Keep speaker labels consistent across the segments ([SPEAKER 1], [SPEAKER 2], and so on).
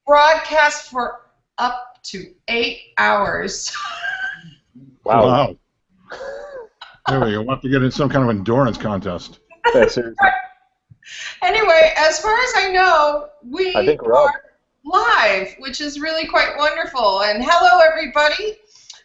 [SPEAKER 1] broadcast for up to 8 hours.
[SPEAKER 2] Wow. There we go. We'll have to get in some kind of endurance contest.
[SPEAKER 1] Anyway, as far as I know,
[SPEAKER 3] I think we're
[SPEAKER 1] are live, which is really quite wonderful. And hello, everybody,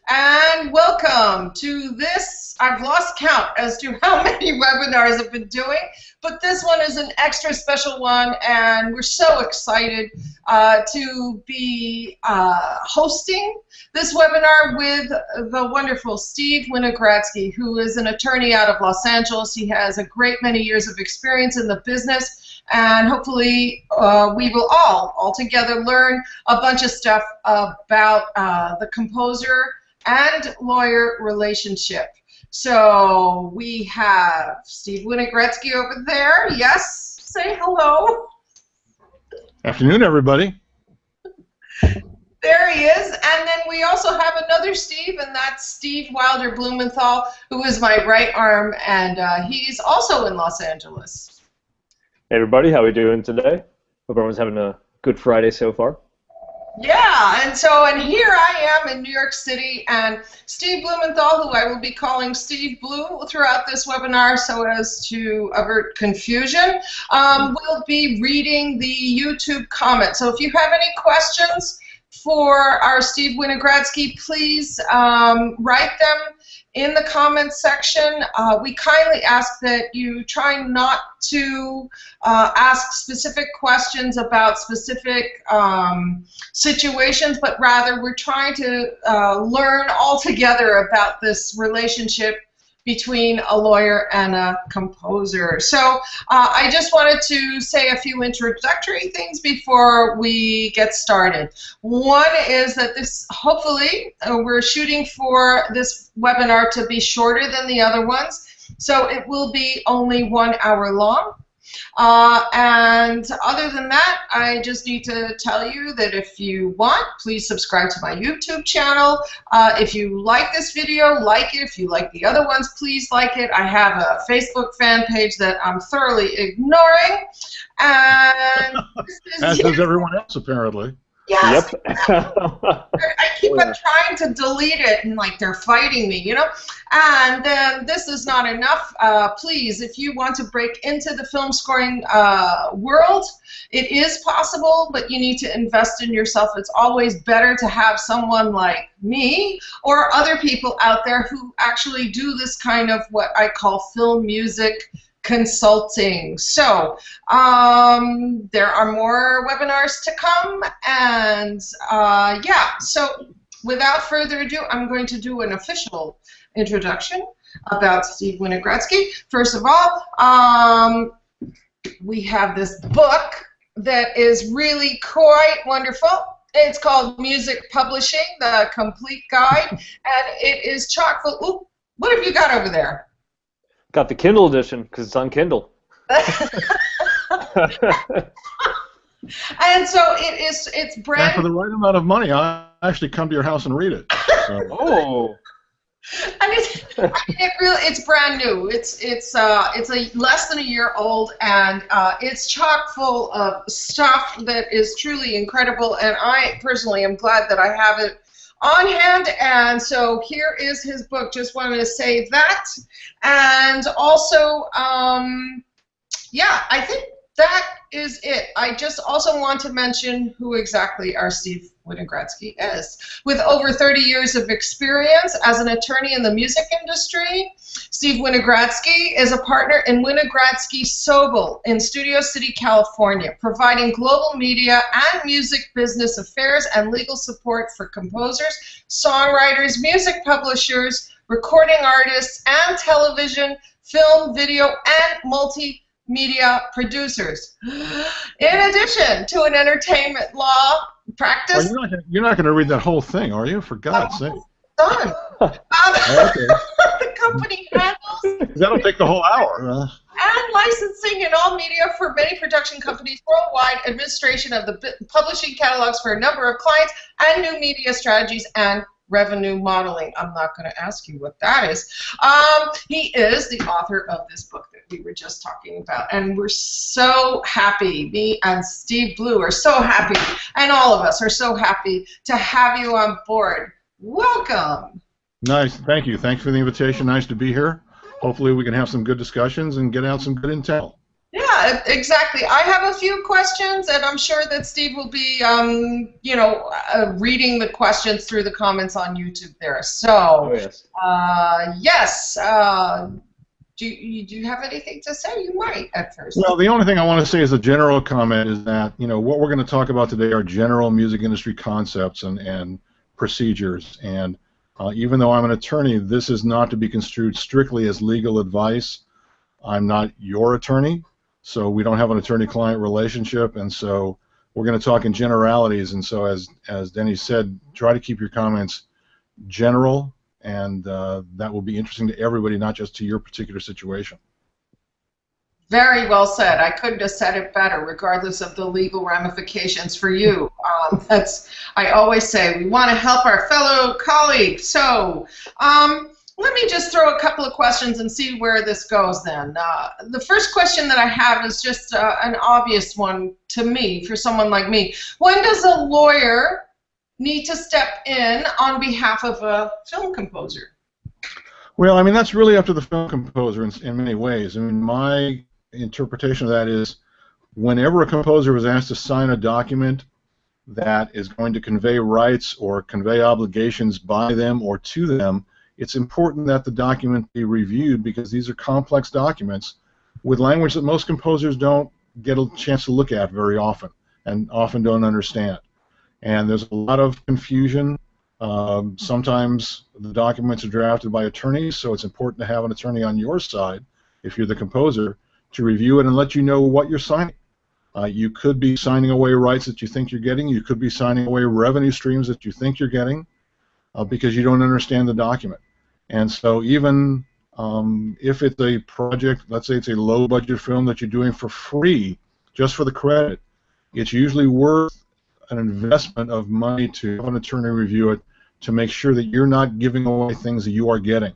[SPEAKER 1] and welcome to this. I've lost count as to how many webinars I've been doing, but this one is an extra special one, and we're so excited to be hosting this webinar with the wonderful Steve Winogradsky, who is an attorney out of Los Angeles. He has a great many years of experience in the business, and hopefully we will all together learn a bunch of stuff about the composer and lawyer relationship. So we have Steve Winogradsky over there. Yes, say hello.
[SPEAKER 2] Afternoon, everybody.
[SPEAKER 1] There he is. And then we also have another Steve, and that's Steve Wilder Blumenthal, who is my right arm, and he's also in Los Angeles.
[SPEAKER 3] Hey everybody, how are we doing today? Hope everyone's having a good Friday so far.
[SPEAKER 1] Yeah, and here I am in New York City, and Steve Blumenthal, who I will be calling Steve Blue throughout this webinar so as to avert confusion, will be reading the YouTube comments. So if you have any questions for our Steve Winogradsky, please write them in the comments section. We kindly ask that you try not to ask specific questions about specific situations, but rather we're trying to learn all together about this relationship between a lawyer and a composer. So I just wanted to say a few introductory things before we get started. One is that this, hopefully, we're shooting for this webinar to be shorter than the other ones, so it will be only 1 hour long. And other than that, I just need to tell you that if you want, please subscribe to my YouTube channel. If you like this video, like it. If you like the other ones, please like it. I have a Facebook fan page that I'm thoroughly ignoring. And
[SPEAKER 2] as does everyone else, apparently.
[SPEAKER 1] Yes.
[SPEAKER 3] Yep.
[SPEAKER 1] I keep on trying to delete it, and like they're fighting me, you know. And then this is not enough. Please, if you want to break into the film scoring world, it is possible, but you need to invest in yourself. It's always better to have someone like me or other people out there who actually do this kind of what I call film music consulting. So there are more webinars to come, and yeah, so without further ado, I'm going to do an official introduction about Steve Winogradsky. First of all, we have this book that is really quite wonderful. It's called Music Publishing, the Complete Guide, and it is chock full. Ooh, what have you got over there?
[SPEAKER 3] Got the Kindle edition because it's on Kindle.
[SPEAKER 1] And so it's brand.
[SPEAKER 2] And for the right amount of money, I actually come to your house and read it. So.
[SPEAKER 3] Oh.
[SPEAKER 1] I mean, it's brand new. It's a less than a year old, and it's chock full of stuff that is truly incredible. And I personally am glad that I have it on hand, and so here is his book. Just wanted to say that, and also, yeah, I think that is it. I just also want to mention who exactly our Steve Winogradsky is. With over 30 years of experience as an attorney in the music industry, Steve Winogradsky is a partner in Winogradsky Sobel in Studio City, California, providing global media and music business affairs and legal support for composers, songwriters, music publishers, recording artists, and television, film, video, and multimedia producers. In addition to an entertainment law practice.
[SPEAKER 2] Well, you're not going to read that whole thing, are you? For God's sake.
[SPEAKER 1] Done.
[SPEAKER 2] Okay.
[SPEAKER 1] The company handles
[SPEAKER 2] That'll take the whole hour.
[SPEAKER 1] and licensing in all media for many production companies worldwide, administration of the publishing catalogs for a number of clients, and new media strategies and revenue modeling. I'm not going to ask you what that is. He is the author of this book that we were just talking about. And we're so happy, me and Steve Blue are so happy, and all of us are so happy to have you on board. Welcome.
[SPEAKER 2] Nice. Thank you. Thanks for the invitation. Nice to be here. Hopefully we can have some good discussions and get out some good intel.
[SPEAKER 1] Yeah, exactly. I have a few questions, and I'm sure that Steve will be, reading the questions through the comments on YouTube there. So, yes. Do you have anything to say? You might at first.
[SPEAKER 2] Well, the only thing I want to say as a general comment is that, what we're going to talk about today are general music industry concepts and procedures. And even though I'm an attorney, this is not to be construed strictly as legal advice. I'm not your attorney. So we don't have an attorney-client relationship, and so we're going to talk in generalities. And so, as Deniz said, try to keep your comments general, and that will be interesting to everybody, not just to your particular situation.
[SPEAKER 1] Very well said. I couldn't have said it better, regardless of the legal ramifications for you. I always say we want to help our fellow colleagues. So. Let me just throw a couple of questions and see where this goes then. The first question that I have is just an obvious one to me, for someone like me. When does a lawyer need to step in on behalf of a film composer?
[SPEAKER 2] Well, I mean, that's really up to the film composer in many ways. I mean, my interpretation of that is whenever a composer was asked to sign a document that is going to convey rights or convey obligations by them or to them, it's important that the document be reviewed because these are complex documents with language that most composers don't get a chance to look at very often and often don't understand. And there's a lot of confusion. Sometimes the documents are drafted by attorneys, so it's important to have an attorney on your side, if you're the composer, to review it and let you know what you're signing. You could be signing away rights that you think you're getting. You could be signing away revenue streams that you think you're getting because you don't understand the document. And so even if it's a project, let's say it's a low-budget film that you're doing for free, just for the credit, it's usually worth an investment of money to have an attorney review it to make sure that you're not giving away things that you are getting.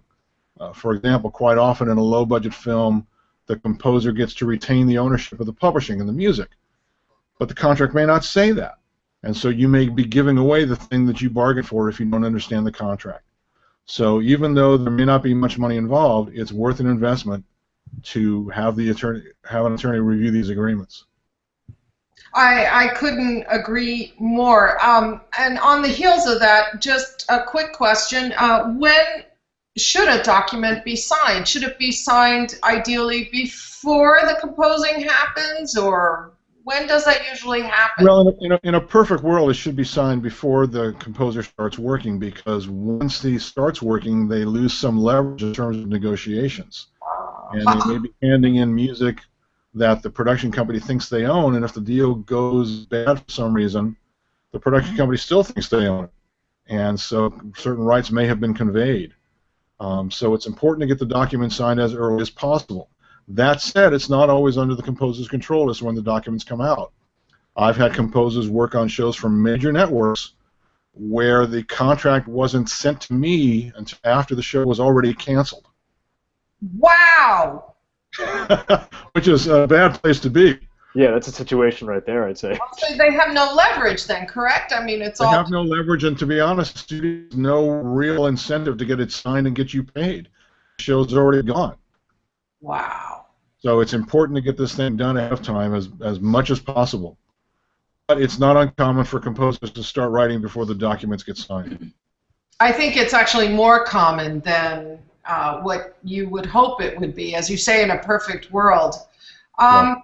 [SPEAKER 2] For example, quite often in a low-budget film, the composer gets to retain the ownership of the publishing and the music, but the contract may not say that. And so you may be giving away the thing that you bargained for if you don't understand the contract. So even though there may not be much money involved, it's worth an investment to have an attorney review these agreements.
[SPEAKER 1] I couldn't agree more. And on the heels of that, just a quick question: when should a document be signed? Should it be signed ideally before the composing happens, or when does that usually happen?
[SPEAKER 2] Well, in a perfect world, it should be signed before the composer starts working, because once he starts working, they lose some leverage in terms of negotiations. And they may be handing in music that the production company thinks they own, and if the deal goes bad for some reason, the production company still thinks they own it. And so certain rights may have been conveyed. So it's important to get the document signed as early as possible. That said, it's not always under the composer's control as to when the documents come out. I've had composers work on shows for major networks where the contract wasn't sent to me until after the show was already canceled.
[SPEAKER 1] Wow!
[SPEAKER 2] Which is a bad place to be.
[SPEAKER 3] Yeah, that's a situation right there, I'd say.
[SPEAKER 1] So they have no leverage then, correct? I mean,
[SPEAKER 2] they have no leverage, and to be honest, there's no real incentive to get it signed and get you paid. The show's already gone.
[SPEAKER 1] Wow.
[SPEAKER 2] So it's important to get this thing done ahead of time as much as possible. But it's not uncommon for composers to start writing before the documents get signed.
[SPEAKER 1] I think it's actually more common than what you would hope it would be, as you say, in a perfect world.
[SPEAKER 2] Yeah.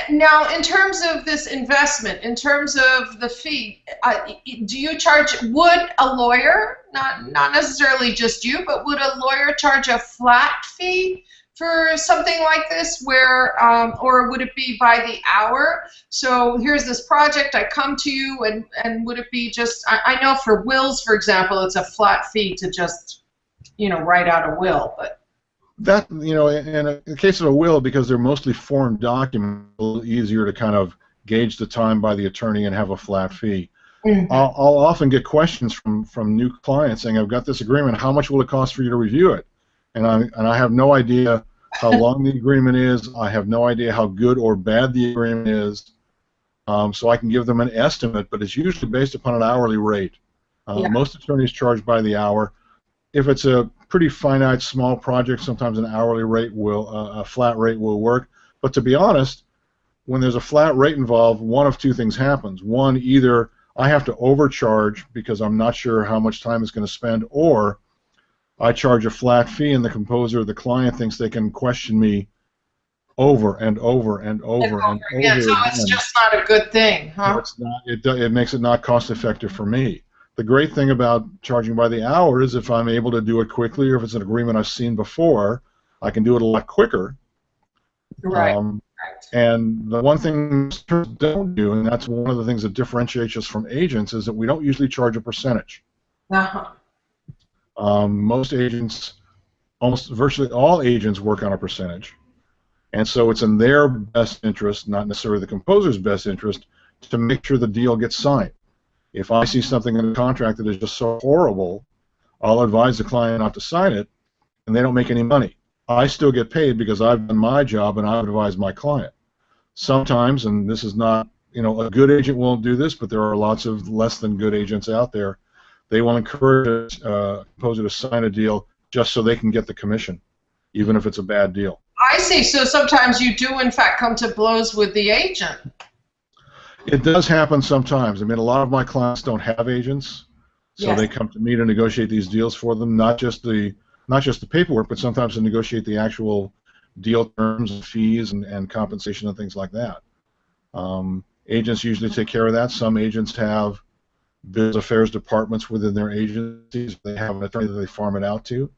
[SPEAKER 1] Now, in terms of this investment, in terms of the fee, do you charge, would a lawyer, not necessarily just you, but would a lawyer charge a flat fee for something like this, where, or would it be by the hour? So here's this project, I come to you, and would it be just, I know for wills, for example, it's a flat fee to just, write out a will, but.
[SPEAKER 2] That, in the case of a will, because they're mostly formed documents, it's a little easier to kind of gauge the time by the attorney and have a flat fee. Mm-hmm. I'll often get questions from new clients saying, I've got this agreement, how much will it cost for you to review it? And I have no idea how long the agreement is. I have no idea how good or bad the agreement is. So I can give them an estimate, but it's usually based upon an hourly rate.
[SPEAKER 1] Yeah.
[SPEAKER 2] Most attorneys charge by the hour. If it's a pretty finite, small project, sometimes an hourly rate will, a flat rate will work. But to be honest, when there's a flat rate involved, one of two things happens. One, either I have to overcharge because I'm not sure how much time it's going to spend, or I charge a flat fee and the composer, the client, thinks they can question me over and over and over and over
[SPEAKER 1] again. So
[SPEAKER 2] again.
[SPEAKER 1] it's just not a good thing, huh?
[SPEAKER 2] No, it's not. It makes it not cost effective for me. The great thing about charging by the hour is if I'm able to do it quickly, or if it's an agreement I've seen before, I can do it a lot quicker.
[SPEAKER 1] Right.
[SPEAKER 2] And the one thing attorneys don't do, and that's one of the things that differentiates us from agents, is that we don't usually charge a percentage. Most agents, almost virtually all agents, work on a percentage. And so it's in their best interest, not necessarily the composer's best interest, to make sure the deal gets signed. If I see something in the contract that is just so horrible, I'll advise the client not to sign it, and they don't make any money. I still get paid because I've done my job and I've advised my client. Sometimes, and this is not, a good agent won't do this, but there are lots of less than good agents out there. They will encourage a composer to sign a deal just so they can get the commission, even if it's a bad deal.
[SPEAKER 1] I see. So sometimes you do, in fact, come to blows with the agent.
[SPEAKER 2] It does happen sometimes. I mean, a lot of my clients don't have agents, so they come to me to negotiate these deals for them, not just the paperwork, but sometimes to negotiate the actual deal terms and fees and compensation and things like that. Agents usually take care of that. Some agents have business affairs departments within their agencies. They have an attorney that they farm it out to.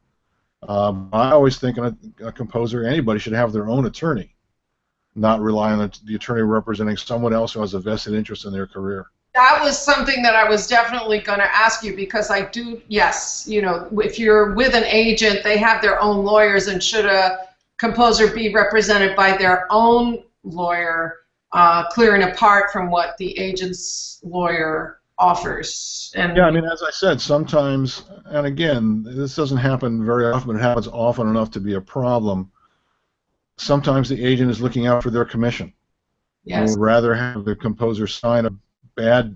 [SPEAKER 2] I always think a composer, anybody, should have their own attorney, not rely on the attorney representing someone else who has a vested interest in their career.
[SPEAKER 1] That was something that I was definitely going to ask you, because I do, yes, if you're with an agent, they have their own lawyers, and should a composer be represented by their own lawyer, clear and apart from what the agent's lawyer offers? And
[SPEAKER 2] yeah, I mean, as I said, sometimes, and again, this doesn't happen very often, but it happens often enough to be a problem. Sometimes the agent is looking out for their commission.
[SPEAKER 1] Yes.
[SPEAKER 2] Would rather have the composer sign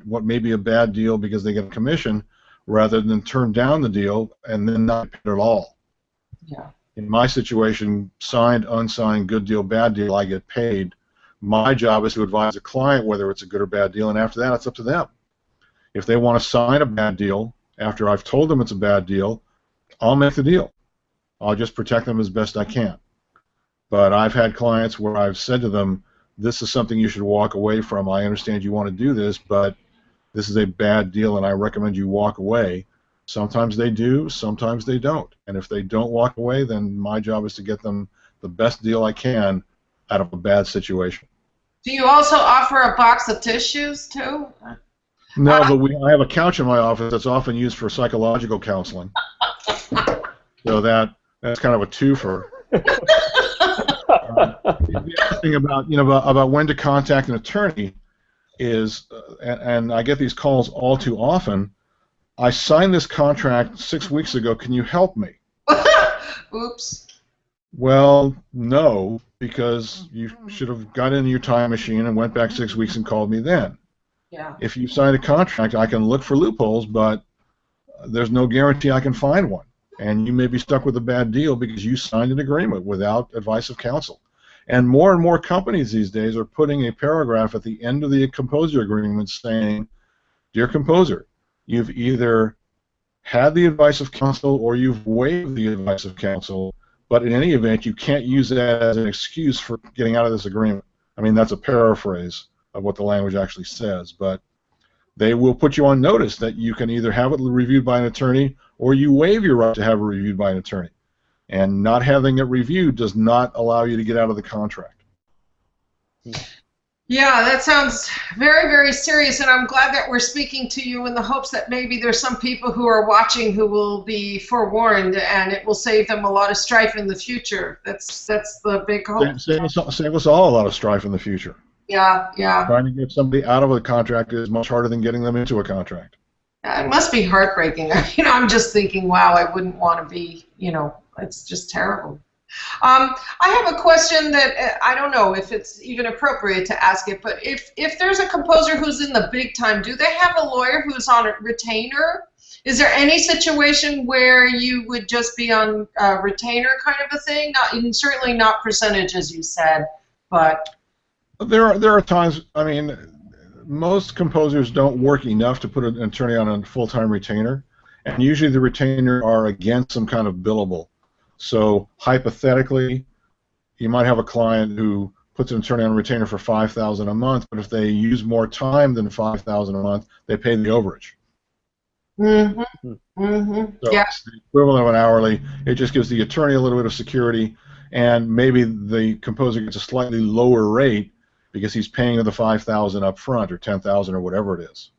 [SPEAKER 2] what may be a bad deal because they get a commission, rather than turn down the deal and then not pay it at all.
[SPEAKER 1] Yeah.
[SPEAKER 2] In my situation, signed, unsigned, good deal, bad deal, I get paid. My job is to advise the client whether it's a good or bad deal, and after that, it's up to them. If they want to sign a bad deal after I've told them it's a bad deal, I'll make the deal. I'll just protect them as best I can. But I've had clients where I've said to them, this is something you should walk away from. I understand you want to do this, but this is a bad deal, and I recommend you walk away. Sometimes they do, sometimes they don't. And if they don't walk away, then my job is to get them the best deal I can out of a bad situation.
[SPEAKER 1] Do you also offer a box of tissues, too?
[SPEAKER 2] No, but I have a couch in my office that's often used for psychological counseling. So that's kind of a twofer. The other thing about when to contact an attorney is, and I get these calls all too often, I signed this contract 6 weeks ago, can you help me?
[SPEAKER 1] Oops.
[SPEAKER 2] Well, no, because you should have got in your time machine and went back 6 weeks and called me then.
[SPEAKER 1] Yeah.
[SPEAKER 2] If you signed a contract, I can look for loopholes, but there's no guarantee I can find one. And you may be stuck with a bad deal because you signed an agreement without advice of counsel. And more companies these days are putting a paragraph at the end of the composer agreement saying, dear composer, you've either had the advice of counsel or you've waived the advice of counsel, but in any event, you can't use that as an excuse for getting out of this agreement. I mean, that's a paraphrase of what the language actually says, but they will put you on notice that you can either have it reviewed by an attorney or you waive your right to have it reviewed by an attorney. And not having it reviewed does not allow you to get out of the contract.
[SPEAKER 1] Yeah, that sounds very, very serious, and I'm glad that we're speaking to you in the hopes that maybe there's some people who are watching who will be forewarned, and it will save them a lot of strife in the future. That's the big hope.
[SPEAKER 2] Save us all a lot of strife in the future.
[SPEAKER 1] Yeah, yeah.
[SPEAKER 2] Trying to get somebody out of a contract is much harder than getting them into a contract.
[SPEAKER 1] It must be heartbreaking. I'm just thinking, wow, I wouldn't want to be, it's just terrible. I have a question that I don't know if it's even appropriate to ask it, but if there's a composer who's in the big time, do they have a lawyer who's on a retainer? Is there any situation where you would just be on a retainer kind of a thing? Not, and certainly not percentage, as you said, but
[SPEAKER 2] There are times. I mean, most composers don't work enough to put an attorney on a full-time retainer, and usually the retainer are against some kind of billable. So hypothetically, you might have a client who puts an attorney on a retainer for $5,000 a month, but if they use more time than $5,000 a month, they pay the overage.
[SPEAKER 1] mm-hmm, mm-hmm.
[SPEAKER 2] So
[SPEAKER 1] Yeah.
[SPEAKER 2] it's the equivalent of an hourly. It just gives the attorney a little bit of security, and maybe the composer gets a slightly lower rate because he's paying the $5,000 up front or $10,000 or whatever it is.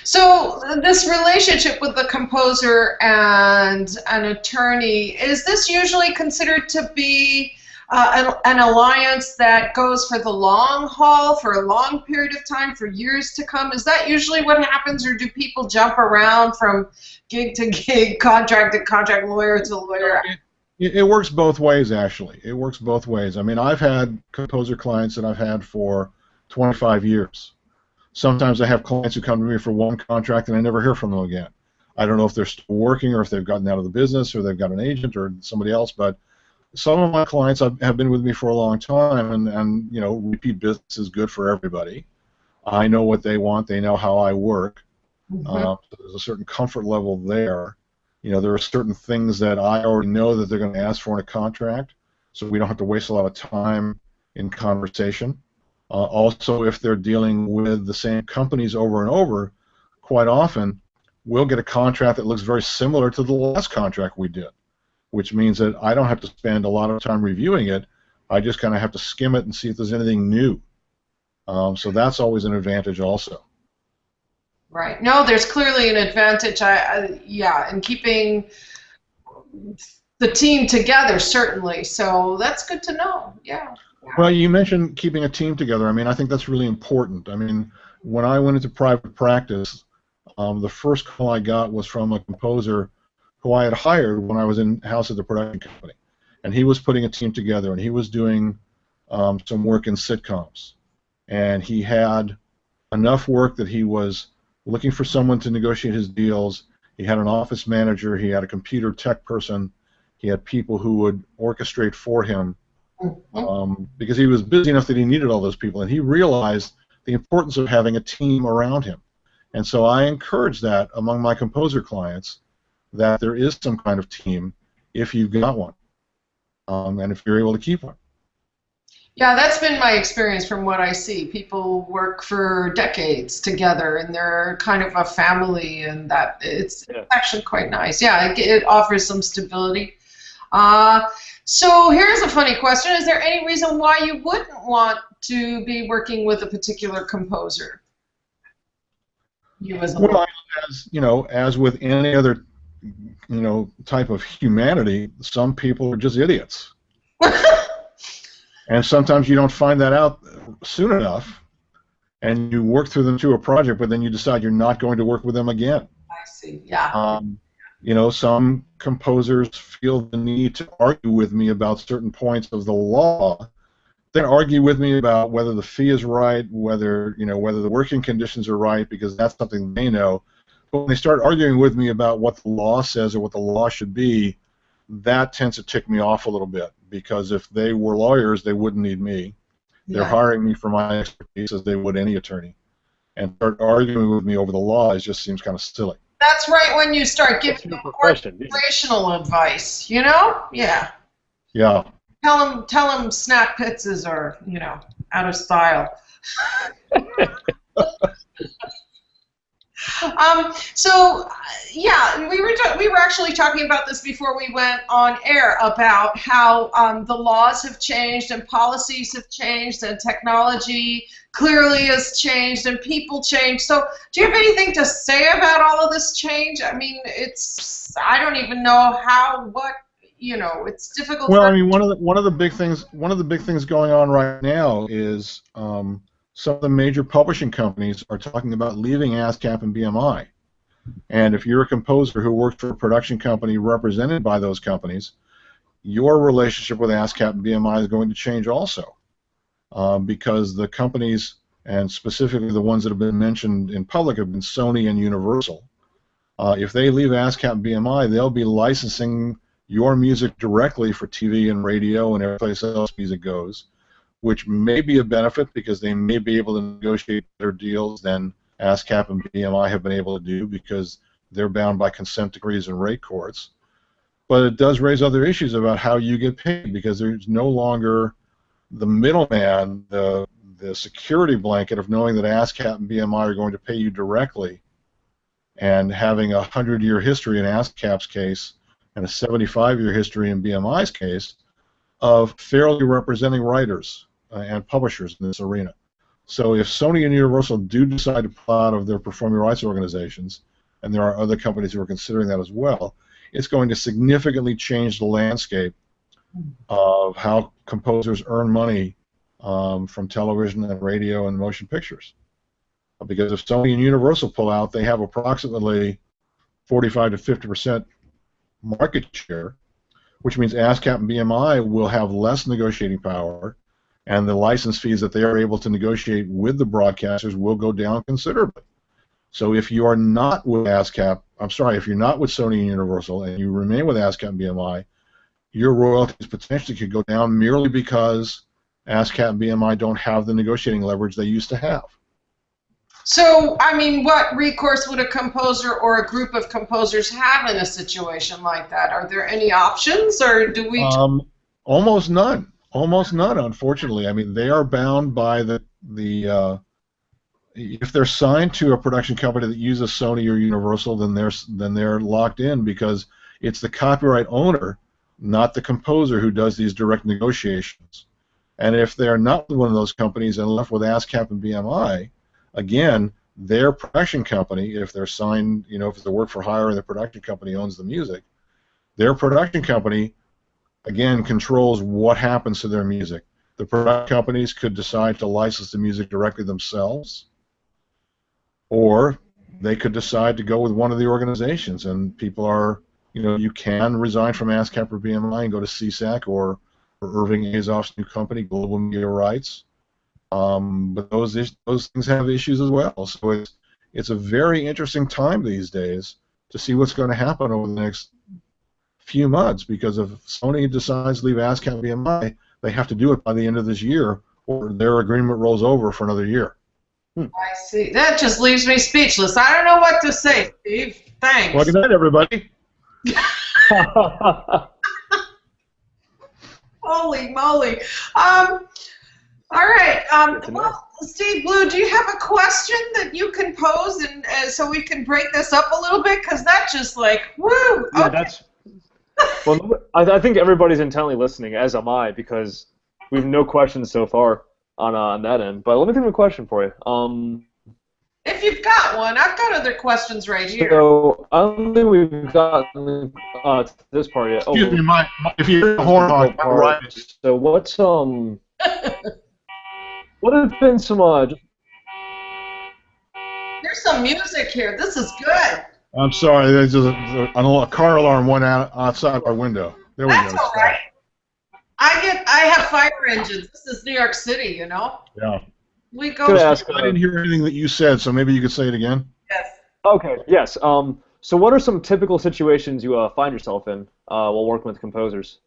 [SPEAKER 1] So this relationship with the composer and an attorney, is this usually considered to be an alliance that goes for the long haul, for a long period of time, for years to come? Is that usually what happens, or do people jump around from gig to gig, contract to contract, lawyer to lawyer?
[SPEAKER 2] It works both ways, actually. It works both ways. I mean, I've had composer clients that I've had for 25 years. Sometimes I have clients who come to me for one contract and I never hear from them again. I don't know if they're still working or if they've gotten out of the business or they've got an agent or somebody else, but some of my clients have been with me for a long time, and you know, repeat business is good for everybody. I know what they want. They know how I work. So there's a certain comfort level there. You know, there are certain things that I already know that they're going to ask for in a contract, so we don't have to waste a lot of time in conversation. Also, if they're dealing with the same companies over and over, quite often we'll get a contract that looks very similar to the last contract we did, which means that I don't have to spend a lot of time reviewing it. I just kind of have to skim it and see if there's anything new. So that's always an advantage also.
[SPEAKER 1] Right. No, there's clearly an advantage. Yeah, in keeping the team together, certainly. So that's good to know. Yeah.
[SPEAKER 2] Well, you mentioned keeping a team together. I mean, I think that's really important. I mean, when I went into private practice, the first call I got was from a composer who I had hired when I was in-house at the production company. And he was putting a team together, and he was doing some work in sitcoms. And he had enough work that he was looking for someone to negotiate his deals. He had an office manager. He had a computer tech person. He had people who would orchestrate for him. Because he was busy enough that he needed all those people, and he realized the importance of having a team around him. And so I encourage that among my composer clients, that there is some kind of team if you've got one, and if you're able to keep one.
[SPEAKER 1] Yeah, that's been my experience from what I see. People work for decades together, and they're kind of a family, and that it's actually quite nice. Yeah, it offers some stability. So here's a funny question. Is there any reason why you wouldn't want to be working with a particular composer? You as a
[SPEAKER 2] well, as you know, as with any other type of humanity, some people are just idiots. And sometimes you don't find that out soon enough, and you work through them to a project, but then you decide you're not going to work with them again.
[SPEAKER 1] I see. Yeah.
[SPEAKER 2] You know, some composers feel the need to argue with me about certain points of the law. They argue with me about whether the fee is right, whether the working conditions are right, because that's something they know. But when they start arguing with me about what the law says or what the law should be, that tends to tick me off a little bit, because if they were lawyers, they wouldn't need me. They're hiring me for my expertise as they would any attorney. And start arguing with me over the law just seems kind of silly.
[SPEAKER 1] That's right, when you start giving them operational advice, you know? Yeah.
[SPEAKER 2] Yeah.
[SPEAKER 1] Tell them snap pizzas are, out of style. So yeah, we were actually talking about this before we went on air about how the laws have changed and policies have changed and technology clearly has changed and people change. So do you have anything to say about all of this change? I mean, I don't even know it's difficult.
[SPEAKER 2] Well, I mean, one of the big things going on right now is some of the major publishing companies are talking about leaving ASCAP and BMI. And if you're a composer who works for a production company represented by those companies, your relationship with ASCAP and BMI is going to change also, because the companies, and specifically the ones that have been mentioned in public, have been Sony and Universal. If they leave ASCAP and BMI, they'll be licensing your music directly for TV and radio and every place else music goes, which may be a benefit because they may be able to negotiate better deals than ASCAP and BMI have been able to do because they're bound by consent decrees and rate courts. But it does raise other issues about how you get paid, because there's no longer the middleman, the security blanket of knowing that ASCAP and BMI are going to pay you directly, and having a 100-year history in ASCAP's case and a 75-year history in BMI's case of fairly representing writers and publishers in this arena. So if Sony and Universal do decide to pull out of their performing rights organizations, and there are other companies who are considering that as well, it's going to significantly change the landscape of how composers earn money from television and radio and motion pictures. Because if Sony and Universal pull out, they have approximately 45 to 50% market share, which means ASCAP and BMI will have less negotiating power, and the license fees that they are able to negotiate with the broadcasters will go down considerably. So if you are not with ASCAP, if you're not with Sony and Universal and you remain with ASCAP and BMI, your royalties potentially could go down merely because ASCAP and BMI don't have the negotiating leverage they used to have.
[SPEAKER 1] So, I mean, what recourse would a composer or a group of composers have in a situation like that? Are there any options, or do we...
[SPEAKER 2] Almost none. Almost none, unfortunately. I mean, they are bound by if they're signed to a production company that uses Sony or Universal, then they're locked in, because it's the copyright owner, not the composer, who does these direct negotiations. And if they're not one of those companies and left with ASCAP and BMI, again, their production company, if they're signed, if it's a work for hire and the production company owns the music, their production company, again, controls what happens to their music. The production companies could decide to license the music directly themselves, or they could decide to go with one of the organizations, and people are, you can resign from ASCAP or BMI and go to CSAC or Irving Azoff's new company, Global Media Rights. But those things have issues as well. So it's a very interesting time these days to see what's going to happen over the next few months, because if Sony decides to leave ASCAP and BMI, they have to do it by the end of this year, or their agreement rolls over for another year.
[SPEAKER 1] I see. That just leaves me speechless. I don't know what to say, Steve. Thanks.
[SPEAKER 2] Well, good night, everybody.
[SPEAKER 1] Holy moly. All right. Well, Steve Blue, do you have a question that you can pose, and so we can break this up a little bit? Because that's just like, woo.
[SPEAKER 3] Yeah,
[SPEAKER 1] okay.
[SPEAKER 3] Well, I think everybody's intently listening, as am I, because we have no questions so far on that end. But let me think of a question for you.
[SPEAKER 1] If you've got one, I've got other questions right here.
[SPEAKER 3] So I don't think we've gotten to this part yet.
[SPEAKER 2] Excuse me, if you hear the horn, right.
[SPEAKER 3] So what's what have been some
[SPEAKER 1] There's some music here. This is good.
[SPEAKER 2] I'm sorry, there's just a car alarm went out outside our window. There we go.
[SPEAKER 1] That's all right. I have fire engines. This is New York City,
[SPEAKER 2] Yeah.
[SPEAKER 1] We go.
[SPEAKER 3] Could I ask,
[SPEAKER 2] I didn't hear anything that you said, so maybe you could say it again.
[SPEAKER 1] Yes.
[SPEAKER 3] Okay. Yes. So what are some typical situations you find yourself in while working with composers?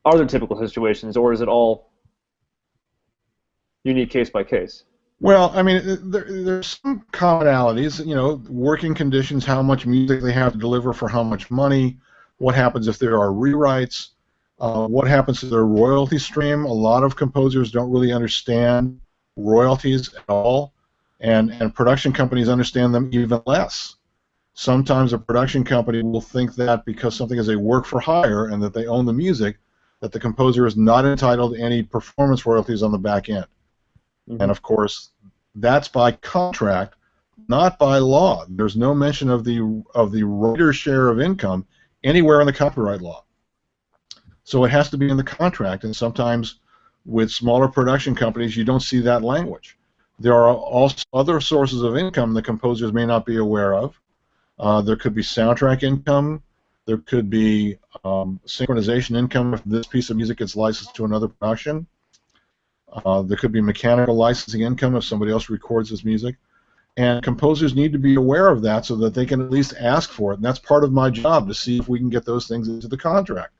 [SPEAKER 3] Are there typical situations, or is it all unique case by case?
[SPEAKER 2] Well, I mean, there's some commonalities. Working conditions, how much music they have to deliver for how much money, what happens if there are rewrites, what happens to their royalty stream. A lot of composers don't really understand royalties at all, and production companies understand them even less. Sometimes a production company will think that because something is a work for hire and that they own the music, that the composer is not entitled to any performance royalties on the back end. Mm-hmm. And of course, that's by contract, not by law. There's no mention of the writer's share of income anywhere in the copyright law. So it has to be in the contract, and sometimes with smaller production companies, you don't see that language. There are also other sources of income the composers may not be aware of. There could be soundtrack income. There could be synchronization income if this piece of music gets licensed to another production. There could be mechanical licensing income if somebody else records this music. And composers need to be aware of that so that they can at least ask for it. And that's part of my job, to see if we can get those things into the contract.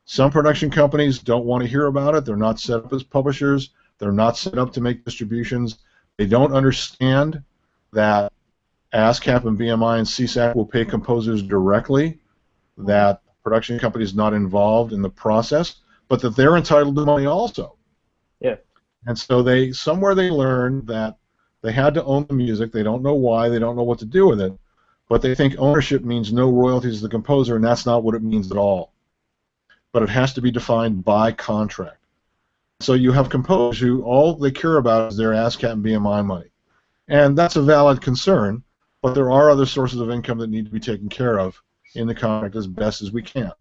[SPEAKER 2] Some production companies don't want to hear about it. They're not set up as publishers. They're not set up to make distributions. They don't understand that ASCAP and BMI and CSAC will pay composers directly, that production company is not involved in the process, but that they're entitled to money also.
[SPEAKER 3] Yeah.
[SPEAKER 2] And so somewhere they learned that they had to own the music. They don't know why. They don't know what to do with it. But they think ownership means no royalties to the composer, and that's not what it means at all. But it has to be defined by contract. So you have composers who all they care about is their ASCAP and BMI money. And that's a valid concern, but there are other sources of income that need to be taken care of in the contract as best as we can.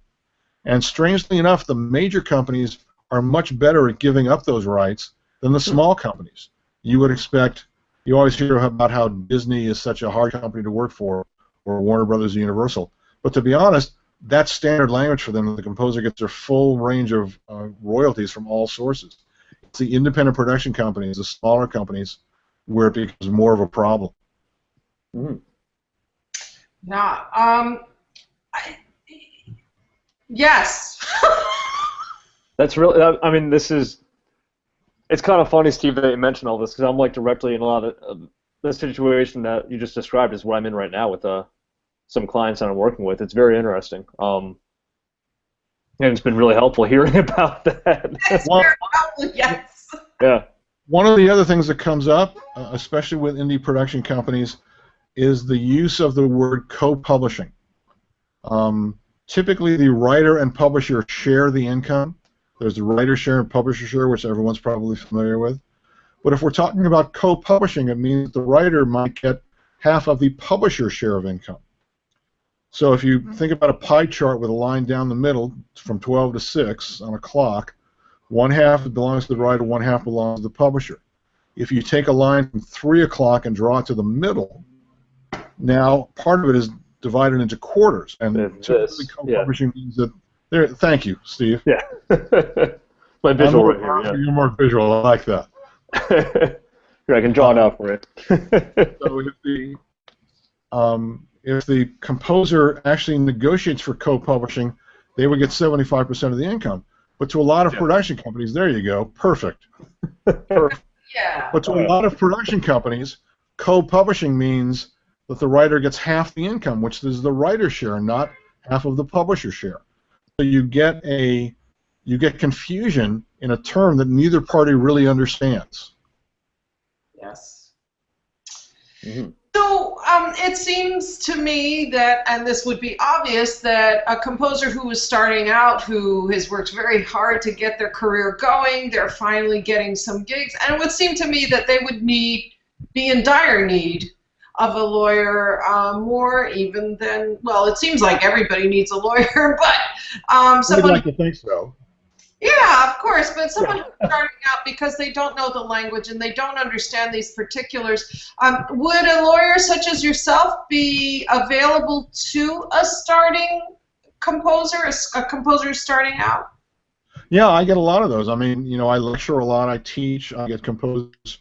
[SPEAKER 2] And strangely enough, the major companies are much better at giving up those rights than the small companies. You would expect, you always hear about how Disney is such a hard company to work for, or Warner Brothers or Universal. But to be honest, that's standard language for them. The composer gets their full range of royalties from all sources. It's the independent production companies, the smaller companies, where it becomes more of a problem.
[SPEAKER 3] Mm-hmm.
[SPEAKER 1] Now, yes.
[SPEAKER 3] That's really, I mean, it's kind of funny, Steve, that you mentioned all this, because I'm like directly in a lot of the situation that you just described is what I'm in right now with some clients that I'm working with. It's very interesting. And it's been really helpful hearing about that.
[SPEAKER 1] It's very helpful, yes.
[SPEAKER 3] Yeah.
[SPEAKER 2] One of the other things that comes up, especially with indie production companies, is the use of the word co-publishing. Typically, the writer and publisher share the income. There's the writer share and publisher share, which everyone's probably familiar with. But if we're talking about co-publishing, it means the writer might get half of the publisher's share of income. So if you think about a pie chart with a line down the middle from 12 to 6 on a clock, one half belongs to the writer, one half belongs to the publisher. If you take a line from 3 o'clock and draw it to the middle, now part of it is divided into quarters, and typically co-publishing means that there. Thank you, Steve.
[SPEAKER 3] Yeah, my visual right here. Yeah.
[SPEAKER 2] You're more visual. I like that.
[SPEAKER 3] Here, I can draw it out for it.
[SPEAKER 2] So if the composer actually negotiates for co-publishing, they would get 75% of the income. But to a lot of production companies, there you go, perfect.
[SPEAKER 1] Yeah.
[SPEAKER 2] But to a lot of production companies, co-publishing means that the writer gets half the income, which is the writer's share, not half of the publisher's share. So you get confusion in a term that neither party really understands.
[SPEAKER 1] Yes.
[SPEAKER 3] Mm-hmm.
[SPEAKER 1] So it seems to me that, and this would be obvious, that a composer who is starting out, who has worked very hard to get their career going, they're finally getting some gigs, and it would seem to me that they would be in dire need of a lawyer, more even than, well, it seems like everybody needs a lawyer, but someone...
[SPEAKER 2] We'd like to think so.
[SPEAKER 1] Yeah, of course, but someone who's starting out because they don't know the language and they don't understand these particulars, would a lawyer such as yourself be available to a starting composer, a composer starting out?
[SPEAKER 2] Yeah, I get a lot of those. I mean, you know, I lecture a lot, I teach, I get composers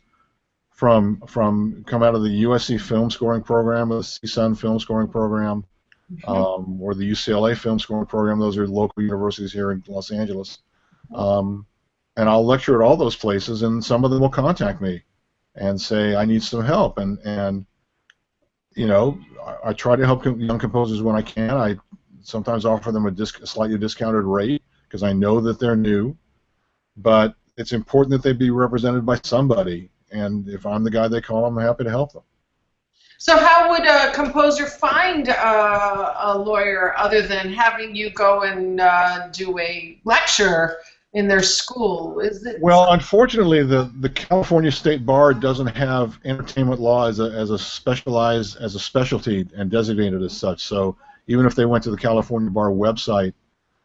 [SPEAKER 2] come out of the USC film scoring program, or the CSUN film scoring program, or the UCLA film scoring program. Those are local universities here in Los Angeles. And I'll lecture at all those places, and some of them will contact me and say, I need some help. And you know, I try to help young composers when I can. I sometimes offer them a slightly discounted rate because I know that they're new. But it's important that they be represented by somebody. And if I'm the guy they call, I'm happy to help them.
[SPEAKER 1] So how would a composer find a lawyer other than having you go and do a lecture in their school? Is it?
[SPEAKER 2] Well, unfortunately, the California State Bar doesn't have entertainment law as a specialty and designated as such. So even if they went to the California Bar website,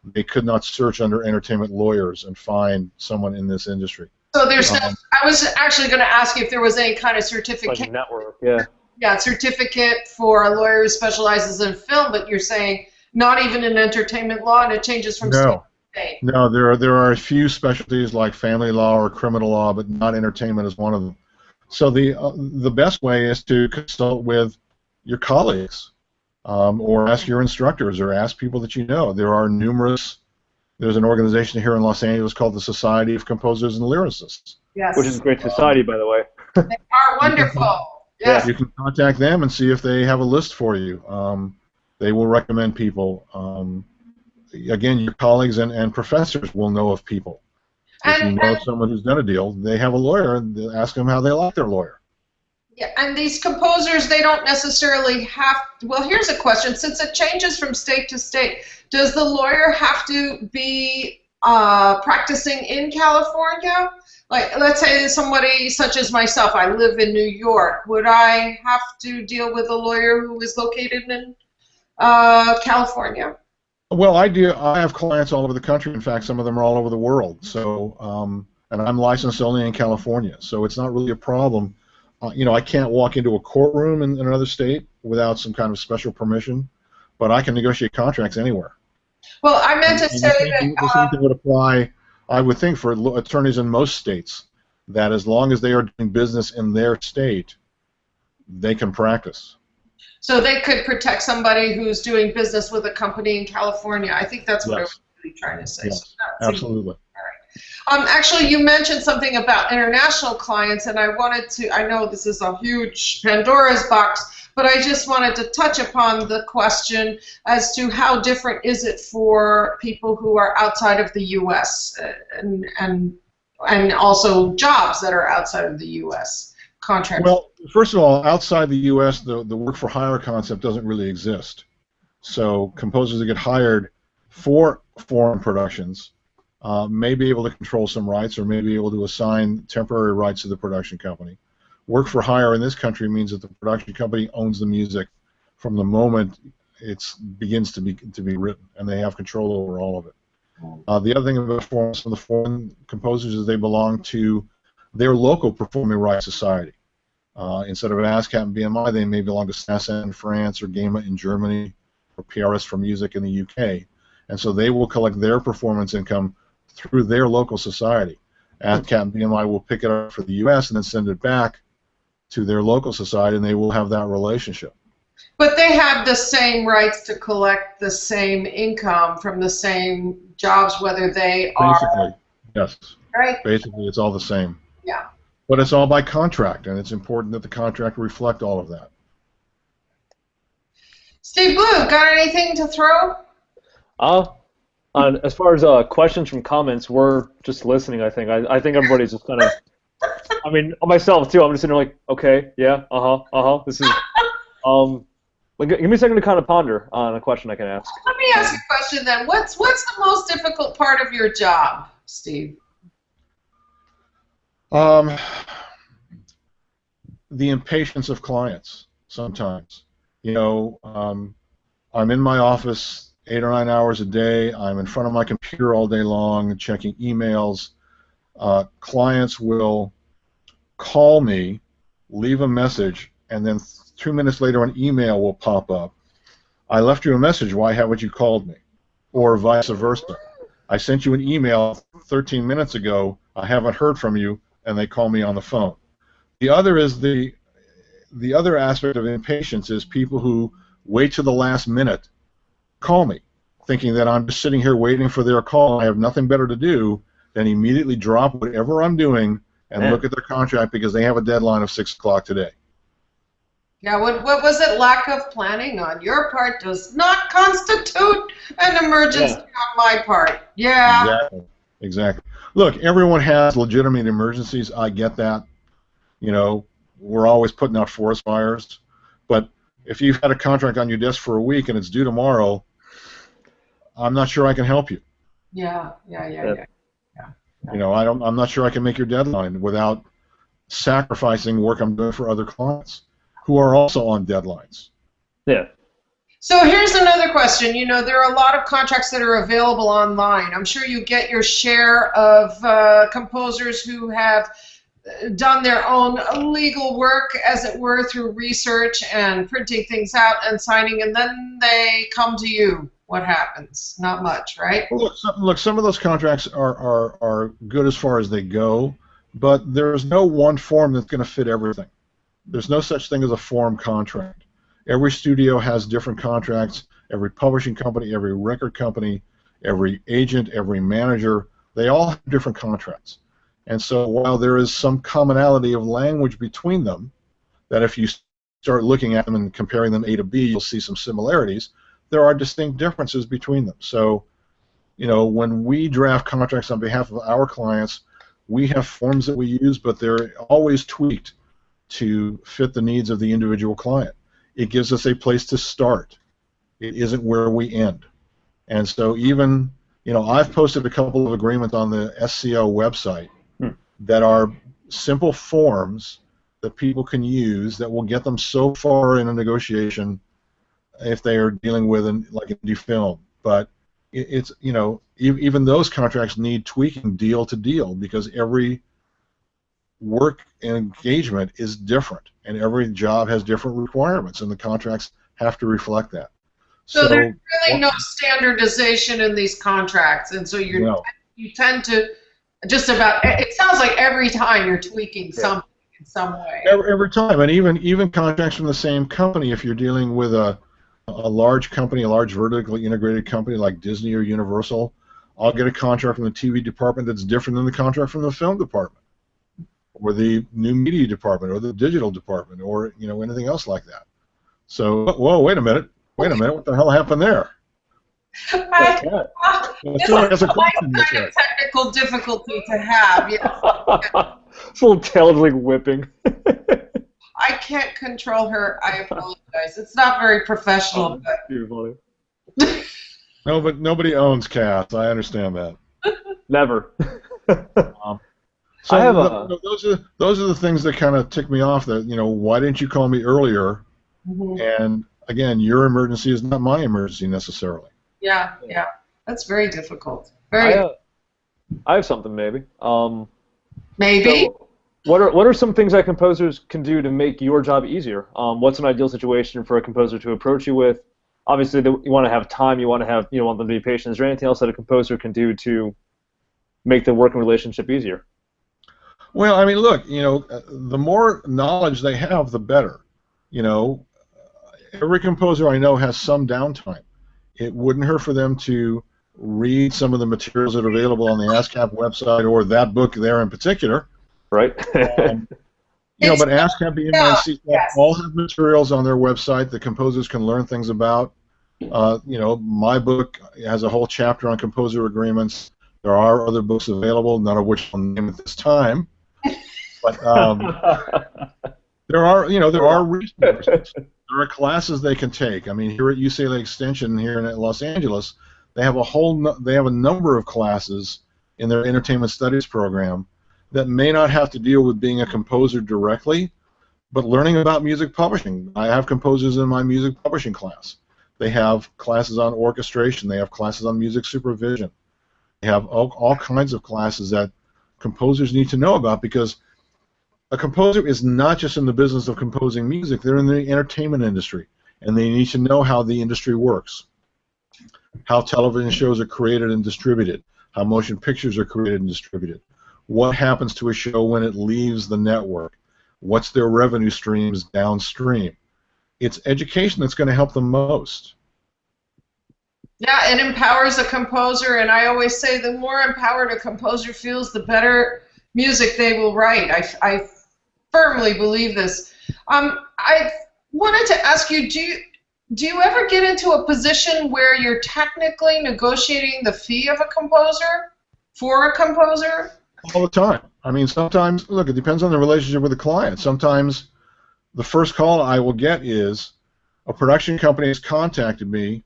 [SPEAKER 2] they could not search under entertainment lawyers and find someone in this industry.
[SPEAKER 1] So there's no. I was actually going to ask you if there was any kind of certificate.
[SPEAKER 3] Like a network, yeah.
[SPEAKER 1] Yeah, certificate for a lawyer who specializes in film, but you're saying Not even in entertainment law, and it changes from state
[SPEAKER 2] No.
[SPEAKER 1] to state.
[SPEAKER 2] No, there are a few specialties like family law or criminal law, but not entertainment is one of them. So the best way is to consult with your colleagues, or ask your instructors, or ask people that you know. There are numerous. There's an organization here in Los Angeles called the Society of Composers and Lyricists.
[SPEAKER 1] Yes.
[SPEAKER 3] Which is a great society, by the way.
[SPEAKER 1] They are wonderful. Yes.
[SPEAKER 2] You can contact them and see if they have a list for you. They will recommend people. Again, your colleagues and professors will know of people. If you know someone who's done a deal, they have a lawyer, and ask them how they like their lawyer.
[SPEAKER 1] Yeah, and these composers, they don't necessarily have. Well, here's a question: since it changes from state to state, does the lawyer have to be practicing in California? Like, let's say somebody such as myself, I live in New York. Would I have to deal with a lawyer who is located in California?
[SPEAKER 2] Well, I do. I have clients all over the country. In fact, some of them are all over the world. So, and I'm licensed only in California, so it's not really a problem. I can't walk into a courtroom in another state without some kind of special permission, but I can negotiate contracts anywhere.
[SPEAKER 1] Well, I meant to say that
[SPEAKER 2] the same thing would apply, I would think, for attorneys in most states, that as long as they are doing business in their state, they can practice.
[SPEAKER 1] So they could protect somebody who's doing business with a company in California. I think that's what I was really trying to say.
[SPEAKER 2] Yes,
[SPEAKER 1] So
[SPEAKER 2] absolutely.
[SPEAKER 1] actually, you mentioned something about international clients, and I wanted to, I know this is a huge Pandora's box, but I just wanted to touch upon the question as to how different is it for people who are outside of the U.S. and also jobs that are outside of the U.S. contracts.
[SPEAKER 2] Well, first of all, outside the U.S., the work-for-hire concept doesn't really exist. So composers that get hired for foreign productions may be able to control some rights, or may be able to assign temporary rights to the production company. Work for hire in this country means that the production company owns the music from the moment it begins to be written, and they have control over all of it. The other thing about some of the foreign composers is they belong to their local performing rights society. Instead of ASCAP and BMI, they may belong to SASA in France, or GEMA in Germany, or PRS for Music in the UK. And so they will collect their performance income through their local society. ASCAP and BMI will pick it up for the U.S. and then send it back to their local society, and they will have that relationship.
[SPEAKER 1] But they have the same rights to collect the same income from the same jobs, whether they
[SPEAKER 2] Basically, yes.
[SPEAKER 1] Right?
[SPEAKER 2] Basically, it's all the same.
[SPEAKER 1] Yeah.
[SPEAKER 2] But it's all by contract, and it's important that the contract reflect all of that.
[SPEAKER 1] Steve Blue, got anything to throw?
[SPEAKER 3] As far as questions from comments, we're just listening, I think. I think everybody's just kind of, I mean, myself too, I'm just sitting there like, okay, yeah, this is, give me a second to kind of ponder on a question I can ask.
[SPEAKER 1] Let me ask a question then. What's the most difficult part of your job, Steve?
[SPEAKER 2] The impatience of clients sometimes. I'm in my office 8 or 9 hours a day. I'm in front of my computer all day long checking emails. Clients will call me, leave a message, and then 2 minutes later an email will pop up. I left you a message, why haven't you called me? Or vice versa. I sent you an email 13 minutes ago, I haven't heard from you, and they call me on the phone. The other is the other aspect of impatience is people who wait to the last minute, call me, thinking that I'm just sitting here waiting for their call and I have nothing better to do than immediately drop whatever I'm doing and look at their contract because they have a deadline of 6 o'clock today.
[SPEAKER 1] Yeah, what was it? Lack of planning on your part does not constitute an emergency on my part. Yeah.
[SPEAKER 2] Exactly. Look, everyone has legitimate emergencies. I get that. We're always putting out forest fires. But if you've had a contract on your desk for a week and it's due tomorrow, I'm not sure I can help you.
[SPEAKER 1] Yeah.
[SPEAKER 2] I'm not sure I can make your deadline without sacrificing work I'm doing for other clients who are also on deadlines.
[SPEAKER 3] Yeah.
[SPEAKER 1] So here's another question. There are a lot of contracts that are available online. I'm sure you get your share of composers who have done their own legal work, as it were, through research and printing things out and signing, and then they come to you. what happens? Not much, right?
[SPEAKER 2] Well, look, some of those contracts are good as far as they go, but there's no one form that's going to fit everything. There's no such thing as a form contract. Every studio has different contracts. Every publishing company, every record company, every agent, every manager, they all have different contracts. And so while there is some commonality of language between them, that if you start looking at them and comparing them A to B, you'll see some similarities, there are distinct differences between them. So, you know, when we draft contracts on behalf of our clients, we have forms that we use, but they're always tweaked to fit the needs of the individual client. It gives us a place to start. It isn't where we end. And so even, you know, I've posted a couple of agreements on the SCO website that are simple forms that people can use that will get them so far in a negotiation if they are dealing with like indie film. But it's, you know, even those contracts need tweaking deal to deal because every work and engagement is different, and every job has different requirements, and the contracts have to reflect that.
[SPEAKER 1] So there's really no standardization in these contracts, and so you tend to just about. It sounds like every time you're tweaking something in some way.
[SPEAKER 2] Every time, and even contracts from the same company. If you're dealing with a large company, a large vertically integrated company like Disney or Universal, I'll get a contract from the TV department that's different than the contract from the film department, or the new media department, or the digital department, or you know anything else like that. So, whoa, wait a minute, what the hell happened there?
[SPEAKER 1] It's a kind of technical difficulty to have. Yes.
[SPEAKER 3] It's a little tail whipping.
[SPEAKER 1] I can't control her. I apologize. It's not very professional.
[SPEAKER 3] But...
[SPEAKER 2] No, but nobody owns cats. I understand that.
[SPEAKER 3] Never.
[SPEAKER 2] So I have those are the things that kind of tick me off. That, you know, why didn't you call me earlier? And again, your emergency is not my emergency necessarily.
[SPEAKER 1] Yeah, that's very difficult.
[SPEAKER 3] I have something maybe.
[SPEAKER 1] Maybe.
[SPEAKER 3] So what are some things that composers can do to make your job easier? What's an ideal situation for a composer to approach you with? Obviously, you want to have time. You want them to be patient. Is there anything else that a composer can do to make the working relationship easier?
[SPEAKER 2] Well, I mean, look, you know, the more knowledge they have, the better. You know, every composer I know has some downtime. It wouldn't hurt for them to read some of the materials that are available on the ASCAP website, or that book there in particular.
[SPEAKER 3] Right.
[SPEAKER 2] You know, but ASCAP, BMIC, all have materials on their website that composers can learn things about. You know, my book has a whole chapter on composer agreements. There are other books available, none of which I'll name at this time. But there are resources. There are classes they can take. I mean, here at UCLA Extension here in Los Angeles, they have a number of classes in their entertainment studies program that may not have to deal with being a composer directly, but learning about music publishing. I have composers in my music publishing class. They have classes on orchestration. They have classes on music supervision. They have all kinds of classes that composers need to know about, because a composer is not just in the business of composing music. They're in the entertainment industry, and they need to know how the industry works, how television shows are created and distributed, how motion pictures are created and distributed, what happens to a show when it leaves the network, what's their revenue streams downstream. It's education that's going to help them most.
[SPEAKER 1] Yeah, it empowers a composer, and I always say the more empowered a composer feels, the better music they will write. I firmly believe this. I wanted to ask you, do you ever get into a position where you're technically negotiating the fee of a composer for a composer?
[SPEAKER 2] All the time. I mean, sometimes, look, it depends on the relationship with the client. Sometimes the first call I will get is, a production company has contacted me.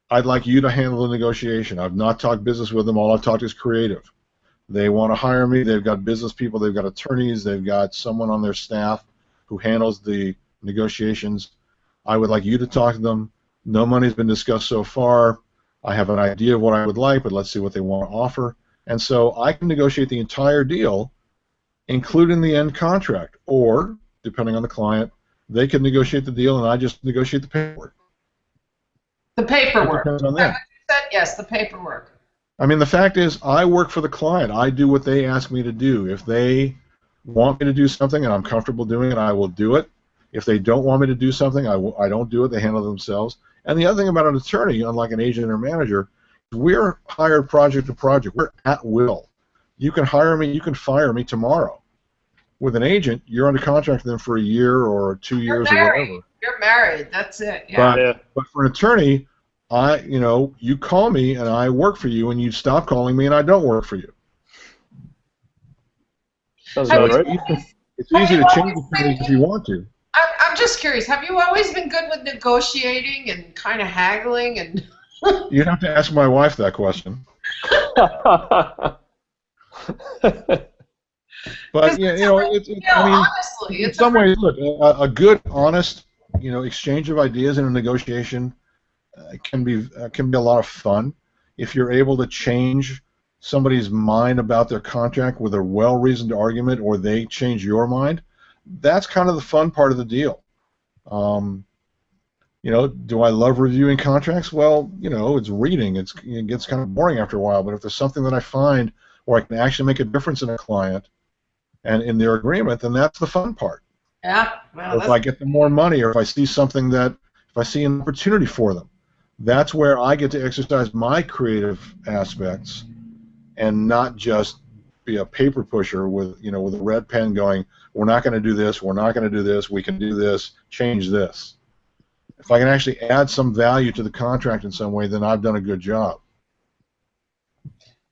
[SPEAKER 2] I'd like you to handle the negotiation. I've not talked business with them. All I've talked is creative. They want to hire me. They've got business people. They've got attorneys. They've got someone on their staff who handles the negotiations. I would like you to talk to them. No money's been discussed so far. I have an idea of what I would like, but let's see what they want to offer. And so I can negotiate the entire deal, including the end contract. Or, depending on the client, they can negotiate the deal and I just negotiate the paperwork.
[SPEAKER 1] The
[SPEAKER 2] It
[SPEAKER 1] paperwork.
[SPEAKER 2] depends on
[SPEAKER 1] Is that
[SPEAKER 2] them.
[SPEAKER 1] what you said? Yes, the paperwork.
[SPEAKER 2] I mean, the fact is, I work for the client. I do what they ask me to do. If they want me to do something and I'm comfortable doing it, I will do it. If they don't want me to do something, I don't do it. They handle it themselves. And the other thing about an attorney, unlike an agent or manager, we're hired project to project. We're at will. You can hire me, you can fire me tomorrow. With an agent, you're under contract with them for a year or 2 years or whatever.
[SPEAKER 1] You're married. That's it. Yeah.
[SPEAKER 2] But for an attorney, you call me and I work for you, and you stop calling me and I don't work for you.
[SPEAKER 3] Sounds
[SPEAKER 2] So
[SPEAKER 3] about right.
[SPEAKER 2] it's easy to change attorneys if you want to.
[SPEAKER 1] I'm just curious. Have you always been good with negotiating and kind of haggling and?
[SPEAKER 2] You'd have to ask my wife that question. But yeah, I mean,
[SPEAKER 1] honestly,
[SPEAKER 2] in some ways, look, a good, honest, exchange of ideas in a negotiation can be a lot of fun if you're able to change somebody's mind about their contract with a well-reasoned argument, or they change your mind. That's kind of the fun part of the deal. Do I love reviewing contracts? Well, it's reading. It gets kind of boring after a while. But if there's something that I find where I can actually make a difference in a client and in their agreement, then that's the fun part.
[SPEAKER 1] Yeah. Well,
[SPEAKER 2] if I get them more money, or if I see if I see an opportunity for them, that's where I get to exercise my creative aspects and not just be a paper pusher with a red pen going, we're not going to do this, we're not going to do this, we can do this, change this. If I can actually add some value to the contract in some way, then I've done a good job.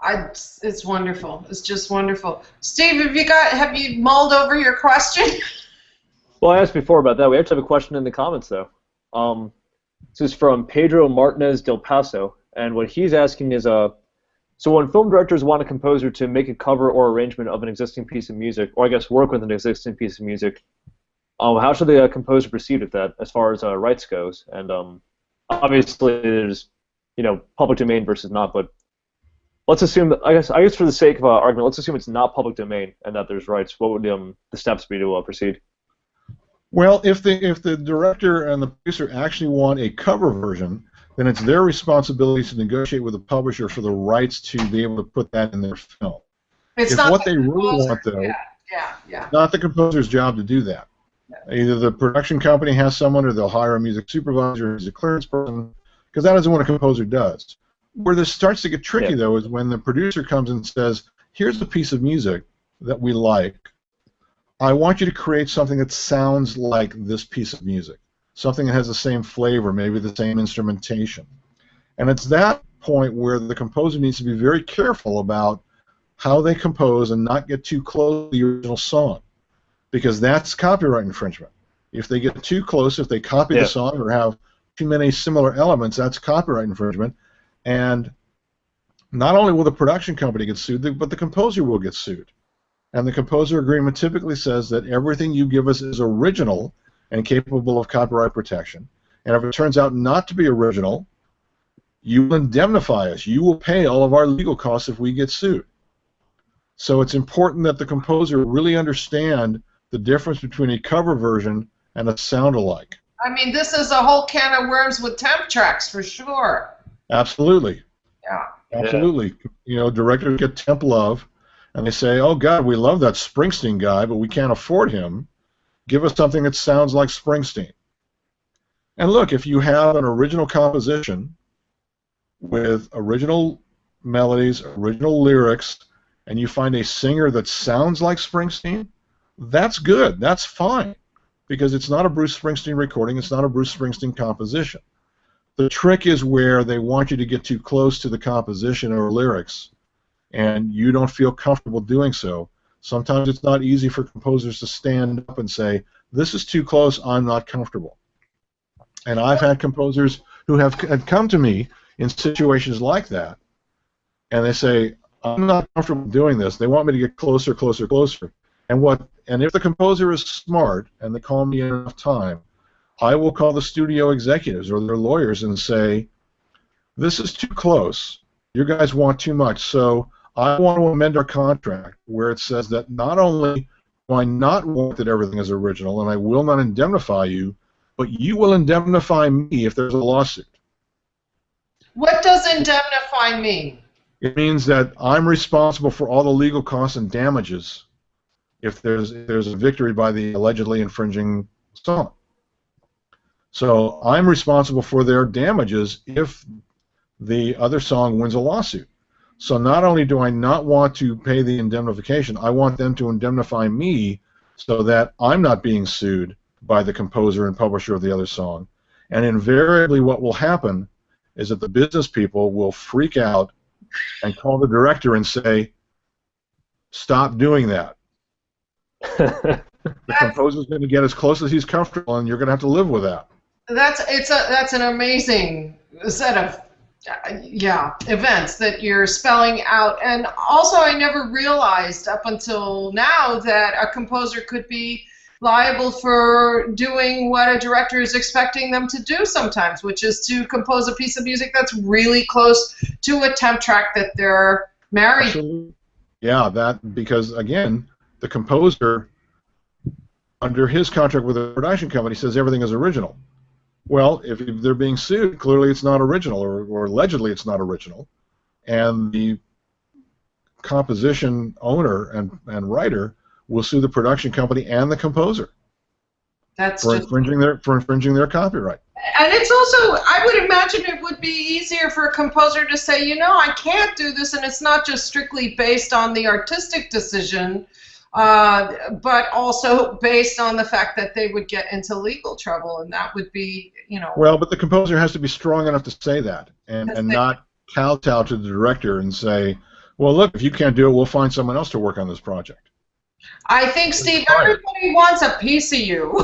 [SPEAKER 1] It's wonderful. It's just wonderful. Steve, have you mulled over your question?
[SPEAKER 3] Well, I asked before about that. We actually have a question in the comments, though. This is from Pedro Martinez del Paso, and what he's asking is, so when film directors want a composer to make a cover or arrangement of an existing piece of music, or I guess work with an existing piece of music, how should the composer proceed with that as far as rights goes? And obviously there's public domain versus not, but let's assume that, I guess for the sake of argument, let's assume it's not public domain and that there's rights. What would the steps be to proceed?
[SPEAKER 2] Well, if the director and the producer actually want a cover version, then it's their responsibility to negotiate with the publisher for the rights to be able to put that in their film.
[SPEAKER 1] It's
[SPEAKER 2] if
[SPEAKER 1] not
[SPEAKER 2] what they really want, though,
[SPEAKER 1] yeah.
[SPEAKER 2] not the composer's job to do that. Yeah. Either the production company has someone, or they'll hire a music supervisor, or a music clearance person, because that isn't what a composer does. Where this starts to get tricky, though, is when the producer comes and says, here's a piece of music that we like. I want you to create something that sounds like this piece of music, something that has the same flavor, maybe the same instrumentation. And it's that point where the composer needs to be very careful about how they compose and not get too close to the original song, because that's copyright infringement. If they get too close, if they copy the song or have too many similar elements, that's copyright infringement. And not only will the production company get sued, but the composer will get sued. And the composer agreement typically says that everything you give us is original and capable of copyright protection. And if it turns out not to be original, you will indemnify us. You will pay all of our legal costs if we get sued. So it's important that the composer really understand the difference between a cover version and a sound-alike.
[SPEAKER 1] I mean, this is a whole can of worms with temp tracks for sure.
[SPEAKER 2] Absolutely.
[SPEAKER 1] Yeah.
[SPEAKER 2] Absolutely. Directors get temp love, and they say, oh, God, we love that Springsteen guy, but we can't afford him. Give us something that sounds like Springsteen. And look, if you have an original composition with original melodies, original lyrics, and you find a singer that sounds like Springsteen, that's good. That's fine, because it's not a Bruce Springsteen recording. It's not a Bruce Springsteen composition. The trick is where they want you to get too close to the composition or lyrics, and you don't feel comfortable doing so. Sometimes it's not easy for composers to stand up and say, this is too close, I'm not comfortable. And I've had composers who have come to me in situations like that, and they say, I'm not comfortable doing this. They want me to get closer, closer, closer. And if the composer is smart and they call me in enough time, I will call the studio executives or their lawyers and say, this is too close. You guys want too much. So I want to amend our contract where it says that not only do I not want that everything is original and I will not indemnify you, but you will indemnify me if there's a lawsuit.
[SPEAKER 1] What does indemnify mean?
[SPEAKER 2] It means that I'm responsible for all the legal costs and damages if there's a victory by the allegedly infringing song. So I'm responsible for their damages if the other song wins a lawsuit. So not only do I not want to pay the indemnification, I want them to indemnify me so that I'm not being sued by the composer and publisher of the other song. And invariably what will happen is that the business people will freak out and call the director and say, stop doing that. The composer's going to get as close as he's comfortable, and you're going to have to live with that.
[SPEAKER 1] That's an amazing set of events that you're spelling out. And also, I never realized up until now that a composer could be liable for doing what a director is expecting them to do sometimes, which is to compose a piece of music that's really close to a temp track that they're married to.
[SPEAKER 2] Yeah, because again, the composer, under his contract with the production company, says everything is original. Well, if they're being sued, clearly it's not original, or allegedly it's not original, and the composition owner and writer will sue the production company and the composer for infringing their copyright.
[SPEAKER 1] And it's also, I would imagine it would be easier for a composer to say, you know, I can't do this, and it's not just strictly based on the artistic decision, but also based on the fact that they would get into legal trouble, and that would be, you know.
[SPEAKER 2] Well, but the composer has to be strong enough to say that, and not kowtow to the director and say, well, look, if you can't do it, we'll find someone else to work on this project.
[SPEAKER 1] I think, Steve, everybody wants a piece of you.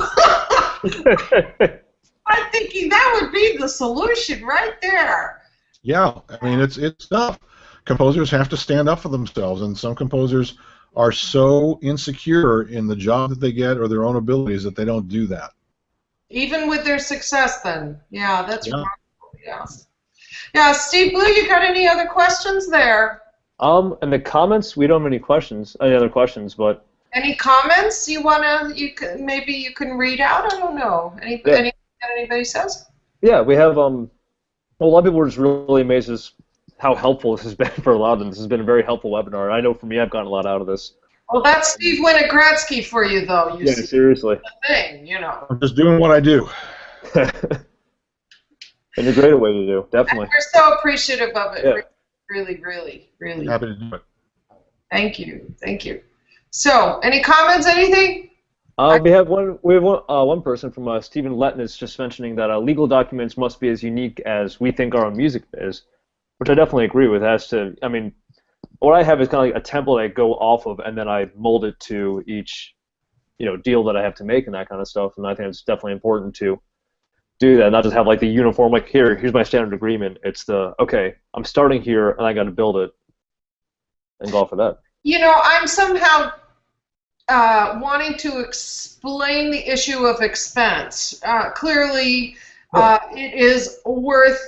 [SPEAKER 1] I'm thinking that would be the solution right there.
[SPEAKER 2] Yeah, I mean, it's tough. Composers have to stand up for themselves, and some composers are so insecure in the job that they get or their own abilities that they don't do that.
[SPEAKER 1] Even with their success, then. Yeah, that's remarkable. Yeah. Yeah, Steve Blue, you got any other questions there?
[SPEAKER 3] In the comments, we don't have any other questions, but.
[SPEAKER 1] Any comments maybe you can read out? I don't know. Anything that anybody says?
[SPEAKER 3] Yeah, we have. Well, a lot of people were just really amazed as how helpful this has been for a lot of them. This has been a very helpful webinar. I know for me, I've gotten a lot out of this.
[SPEAKER 1] Well, that's Steve Winogradsky for you, though.
[SPEAKER 3] Yeah, seriously.
[SPEAKER 1] The thing, you know.
[SPEAKER 2] I'm just doing what I do.
[SPEAKER 3] And a great way to do, definitely.
[SPEAKER 1] And we're so appreciative of it.
[SPEAKER 3] Yeah.
[SPEAKER 1] Really, really, really.
[SPEAKER 2] Happy to do it.
[SPEAKER 1] Thank you. Thank you. So, any comments, anything?
[SPEAKER 3] We have one person from Stephen Letton is just mentioning that legal documents must be as unique as we think our own music is, which I definitely agree with. I mean, what I have is kind of like a template I go off of, and then I mold it to each, deal that I have to make and that kind of stuff. And I think it's definitely important to do that, not just have like the uniform, like here's my standard agreement. It's okay, I'm starting here and I got to build it and go off of that.
[SPEAKER 1] I'm somehow wanting to explain the issue of expense. Clearly, it is worth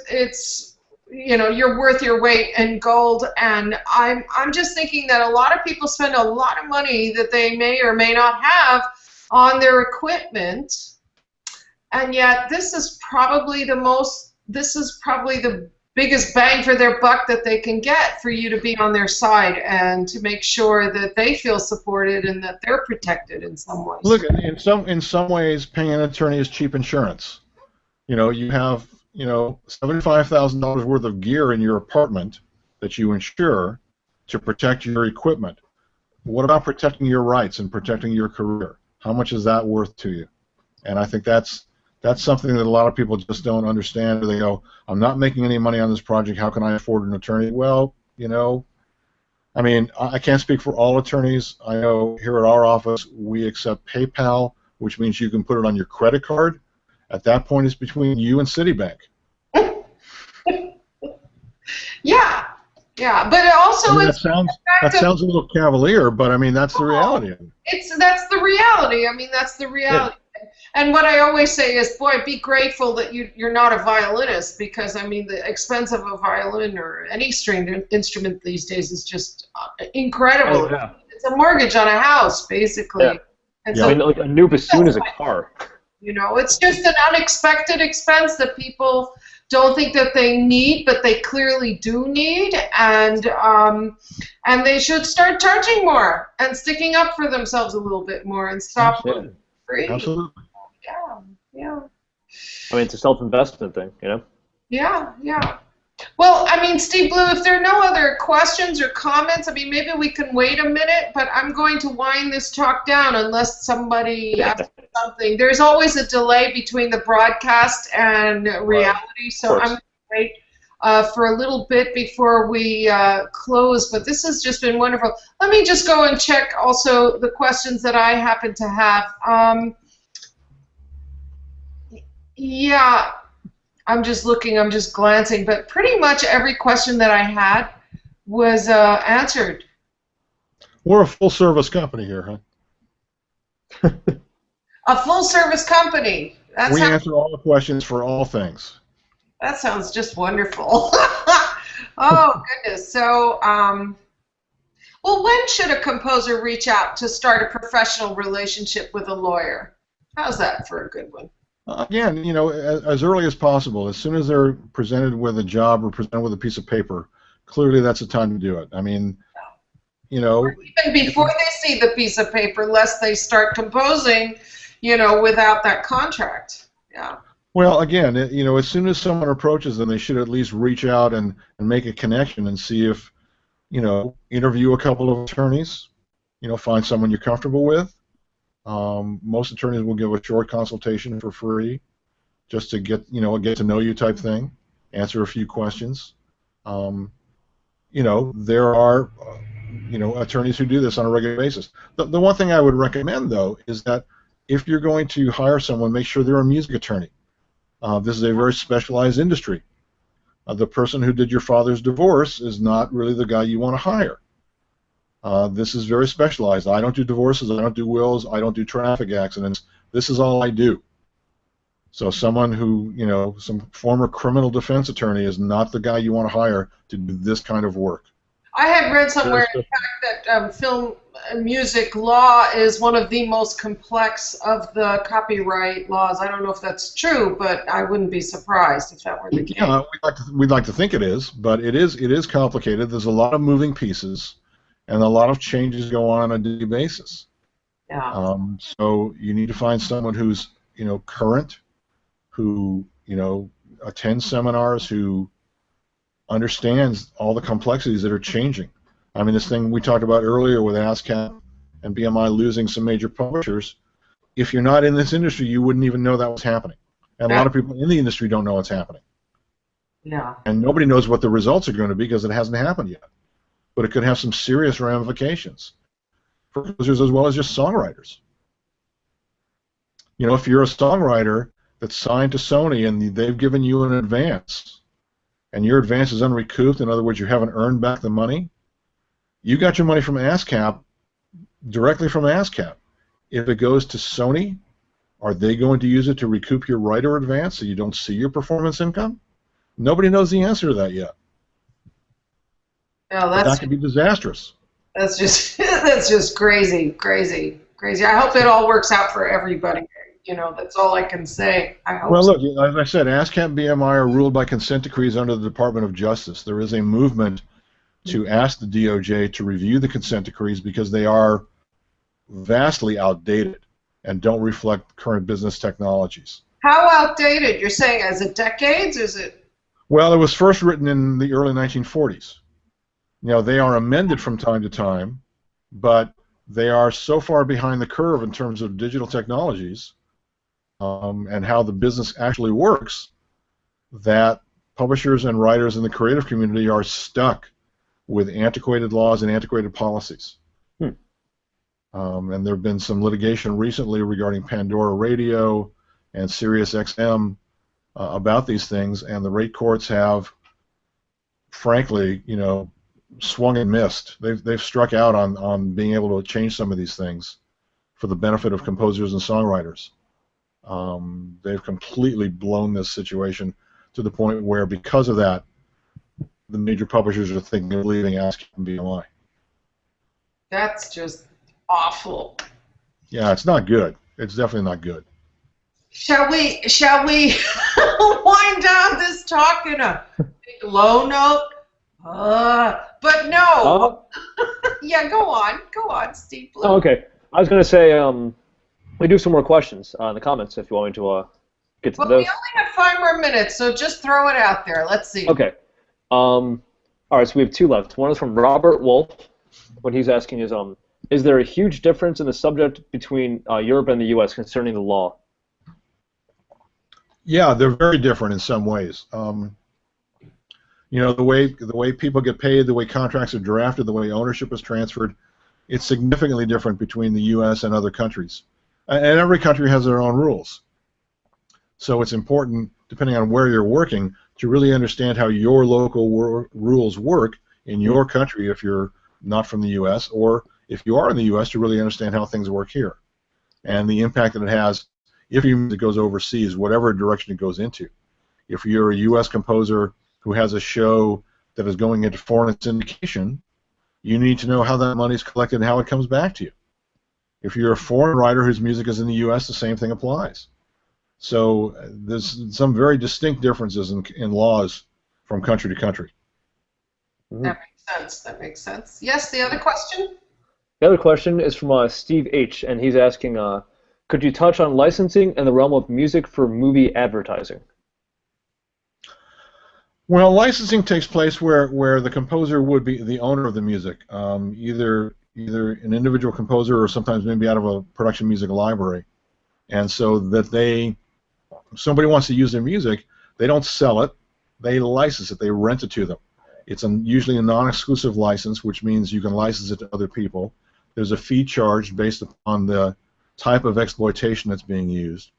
[SPEAKER 1] you're worth your weight in gold, and I'm just thinking that a lot of people spend a lot of money that they may or may not have on their equipment, and yet this is probably the biggest bang for their buck that they can get for you to be on their side and to make sure that they feel supported and that they're protected in some ways.
[SPEAKER 2] Look, in some ways, paying an attorney is cheap insurance. You have $75,000 worth of gear in your apartment that you insure to protect your equipment. What about protecting your rights and protecting your career? How much is that worth to you? And I think that's something that a lot of people just don't understand. They go, I'm not making any money on this project. How can I afford an attorney? Well, I mean, I can't speak for all attorneys. I know here at our office we accept PayPal, which means you can put it on your credit card. At that point, it's between you and Citibank.
[SPEAKER 1] Yeah, but it also
[SPEAKER 2] that sounds a little cavalier, but I mean that's the reality.
[SPEAKER 1] That's the reality. I mean that's the reality. Yeah. And what I always say is, boy, be grateful that you're not a violinist, because I mean the expense of a violin or any stringed instrument these days is just incredible.
[SPEAKER 3] Oh, yeah.
[SPEAKER 1] It's a mortgage on a house, basically.
[SPEAKER 3] Yeah.
[SPEAKER 1] And
[SPEAKER 3] I mean, like a new bassoon is a car.
[SPEAKER 1] It's just an unexpected expense that people don't think that they need, but they clearly do need, and they should start charging more and sticking up for themselves a little bit more and stop being free.
[SPEAKER 2] Absolutely.
[SPEAKER 1] Yeah, yeah.
[SPEAKER 3] I mean, it's a self-investment thing, you know?
[SPEAKER 1] Yeah, yeah. Well, I mean, Steve Blue, if there are no other questions or comments, I mean, maybe we can wait a minute, but I'm going to wind this talk down unless somebody asks something. There's always a delay between the broadcast and reality, so I'm going to wait for a little bit before we close, but this has just been wonderful. Let me just go and check also the questions that I happen to have. Yeah. I'm just looking, I'm just glancing, but pretty much every question that I had was answered.
[SPEAKER 2] We're a full-service company here, huh?
[SPEAKER 1] A full-service company.
[SPEAKER 2] We answer all the questions for all things.
[SPEAKER 1] That sounds just wonderful. Oh, goodness. So, well, when should a composer reach out to start a professional relationship with a lawyer? How's that for a good one?
[SPEAKER 2] Again, you know, as early as possible. As soon as they're presented with a job or presented with a piece of paper, clearly that's the time to do it. I mean, you know,
[SPEAKER 1] or even before they see the piece of paper, lest they start composing, you know, without that contract. Yeah.
[SPEAKER 2] Well, again, you know, as soon as someone approaches them, they should at least reach out and make a connection and see if, you know, interview a couple of attorneys, you know, find someone you're comfortable with. Most attorneys will give a short consultation for free, just to get to know you type thing, answer a few questions. You know, there are attorneys who do this on a regular basis. The one thing I would recommend, though, is that if you're going to hire someone, make sure they're a music attorney. This is a very specialized industry. The person who did your father's divorce is not really the guy you want to hire. This is very specialized. I don't do divorces, I don't do wills, I don't do traffic accidents. This is all I do. So someone who, you know, some former criminal defense attorney is not the guy you want to hire to do this kind of work.
[SPEAKER 1] I had read somewhere, in fact, that film music law is one of the most complex of the copyright laws. I don't know if that's true, but I wouldn't be surprised if that were the case.
[SPEAKER 2] Yeah, we'd like to think it is, but it is complicated. There's a lot of moving pieces, and a lot of changes go on a daily basis.
[SPEAKER 1] Yeah.
[SPEAKER 2] So you need to find someone who's, you know, current, who, you know, attends seminars, who understands all the complexities that are changing. I mean, this thing we talked about earlier with ASCAP and BMI losing some major publishers, if you're not in this industry, you wouldn't even know that was happening. And a lot of people in the industry don't know what's happening.
[SPEAKER 1] Yeah.
[SPEAKER 2] And nobody knows what the results are going to be because it hasn't happened yet. But it could have some serious ramifications for composers as well as just songwriters. You know, if you're a songwriter that's signed to Sony and they've given you an advance, and your advance is unrecouped, in other words, you haven't earned back the money, you got your money from ASCAP, directly from ASCAP. If it goes to Sony, are they going to use it to recoup your writer advance so you don't see your performance income? Nobody knows the answer to that yet.
[SPEAKER 1] No,
[SPEAKER 2] that could be disastrous.
[SPEAKER 1] That's just crazy. I hope it all works out for everybody. You know, that's all I can say. I hope
[SPEAKER 2] well, look, as I said, ASCAP and BMI are ruled by consent decrees under the Department of Justice. There is a movement to ask the DOJ to review the consent decrees because they are vastly outdated and don't reflect current business technologies.
[SPEAKER 1] How outdated? You're saying as it decades? Is it?
[SPEAKER 2] Well, it was first written in the early 1940s. You know, they are amended from time to time, but they are so far behind the curve in terms of digital technologies and how the business actually works that publishers and writers in the creative community are stuck with antiquated laws and antiquated policies. And there have been some litigation recently regarding Pandora Radio and Sirius XM about these things, and the rate courts have, frankly, you know, swung and missed. They've struck out on being able to change some of these things for the benefit of composers and songwriters. They've completely blown this situation to the point where, because of that, the major publishers are thinking of leaving ASCAP and BMI.
[SPEAKER 1] That's just awful.
[SPEAKER 2] Yeah, it's not good. It's definitely not good.
[SPEAKER 1] Shall we wind down this talk in a big low note? But no. Yeah, go on, Steve.
[SPEAKER 3] Oh, okay. I was gonna say, we do some more questions in the comments if you want me to get to
[SPEAKER 1] Well,
[SPEAKER 3] those.
[SPEAKER 1] we only have 5 more minutes, so just throw it out there. Let's see.
[SPEAKER 3] Okay. All right. So we have 2 left. One is from Robert Wolf. What he's asking is there a huge difference in the subject between Europe and the U.S. concerning the law?
[SPEAKER 2] Yeah, they're very different in some ways. You know, the way people get paid, the way contracts are drafted, the way ownership is transferred, it's significantly different between the U.S. and other countries. And every country has their own rules. So it's important, depending on where you're working, to really understand how your local rules work in your country if you're not from the U.S., or if you are in the U.S., to really understand how things work here and the impact that it has if your music goes overseas, whatever direction it goes into. If you're a U.S. composer who has a show that is going into foreign syndication, you need to know how that money is collected and how it comes back to you. If you're a foreign writer whose music is in the U.S., the same thing applies. So there's some very distinct differences in laws from country to country.
[SPEAKER 1] That makes sense. That makes sense. Yes, the other question?
[SPEAKER 3] The other question is from Steve H., and he's asking, could you touch on licensing in the realm of music for movie advertising?
[SPEAKER 2] Well, licensing takes place where the composer would be the owner of the music, either an individual composer or sometimes maybe out of a production music library, and so that somebody wants to use their music, they don't sell it, they license it, they rent it to them. It's usually a non-exclusive license, which means you can license it to other people. There's a fee charged based upon the type of exploitation that's being used.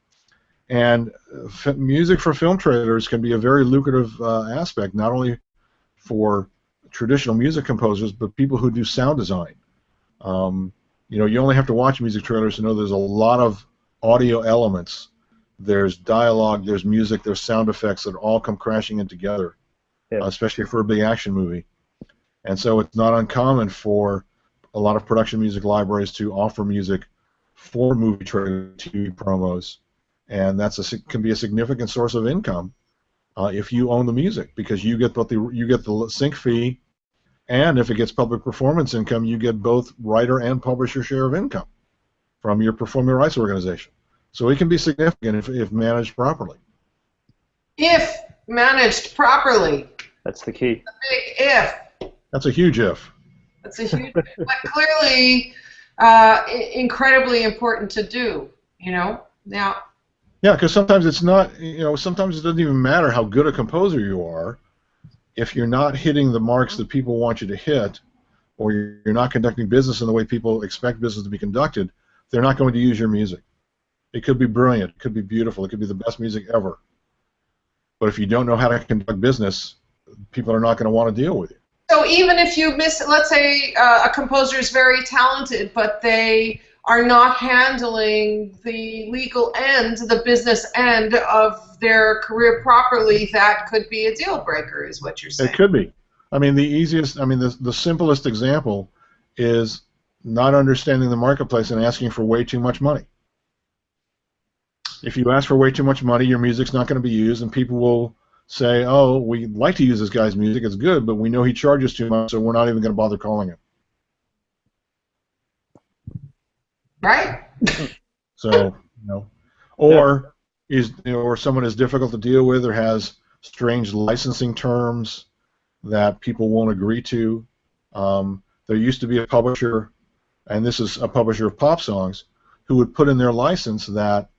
[SPEAKER 2] And music for film trailers can be a very lucrative aspect, not only for traditional music composers, but people who do sound design. You know, you only have to watch music trailers to know there's a lot of audio elements. There's dialogue, there's music, there's sound effects that all come crashing in together, especially for a big action movie. And so it's not uncommon for a lot of production music libraries to offer music for movie trailer TV promos, and can be a significant source of income if you own the music, because you get the sync fee, and if it gets public performance income, you get both writer and publisher share of income from your performing rights organization. So it can be significant if managed properly. If
[SPEAKER 1] managed properly.
[SPEAKER 3] That's the key.
[SPEAKER 1] A big if.
[SPEAKER 2] That's a huge if.
[SPEAKER 1] That's a huge if, but clearly incredibly important to do, you know? Now.
[SPEAKER 2] Yeah, because sometimes it's not, you know, sometimes it doesn't even matter how good a composer you are. If you're not hitting the marks that people want you to hit, or you're not conducting business in the way people expect business to be conducted, they're not going to use your music. It could be brilliant, it could be beautiful, it could be the best music ever. But if you don't know how to conduct business, people are not going to want to deal with you.
[SPEAKER 1] So even if you let's say a composer is very talented, but they are not handling the legal end, the business end of their career properly, that could be a deal breaker, is what you're saying.
[SPEAKER 2] It could be. I mean, the simplest example is not understanding the marketplace and asking for way too much money. If you ask for way too much money, your music's not going to be used, and people will say, oh, we'd like to use this guy's music, it's good, but we know he charges too much, so we're not even going to bother calling him.
[SPEAKER 1] Right?
[SPEAKER 2] So, you know, or someone is difficult to deal with or has strange licensing terms that people won't agree to. There used to be a publisher, and this is a publisher of pop songs, who would put in their license that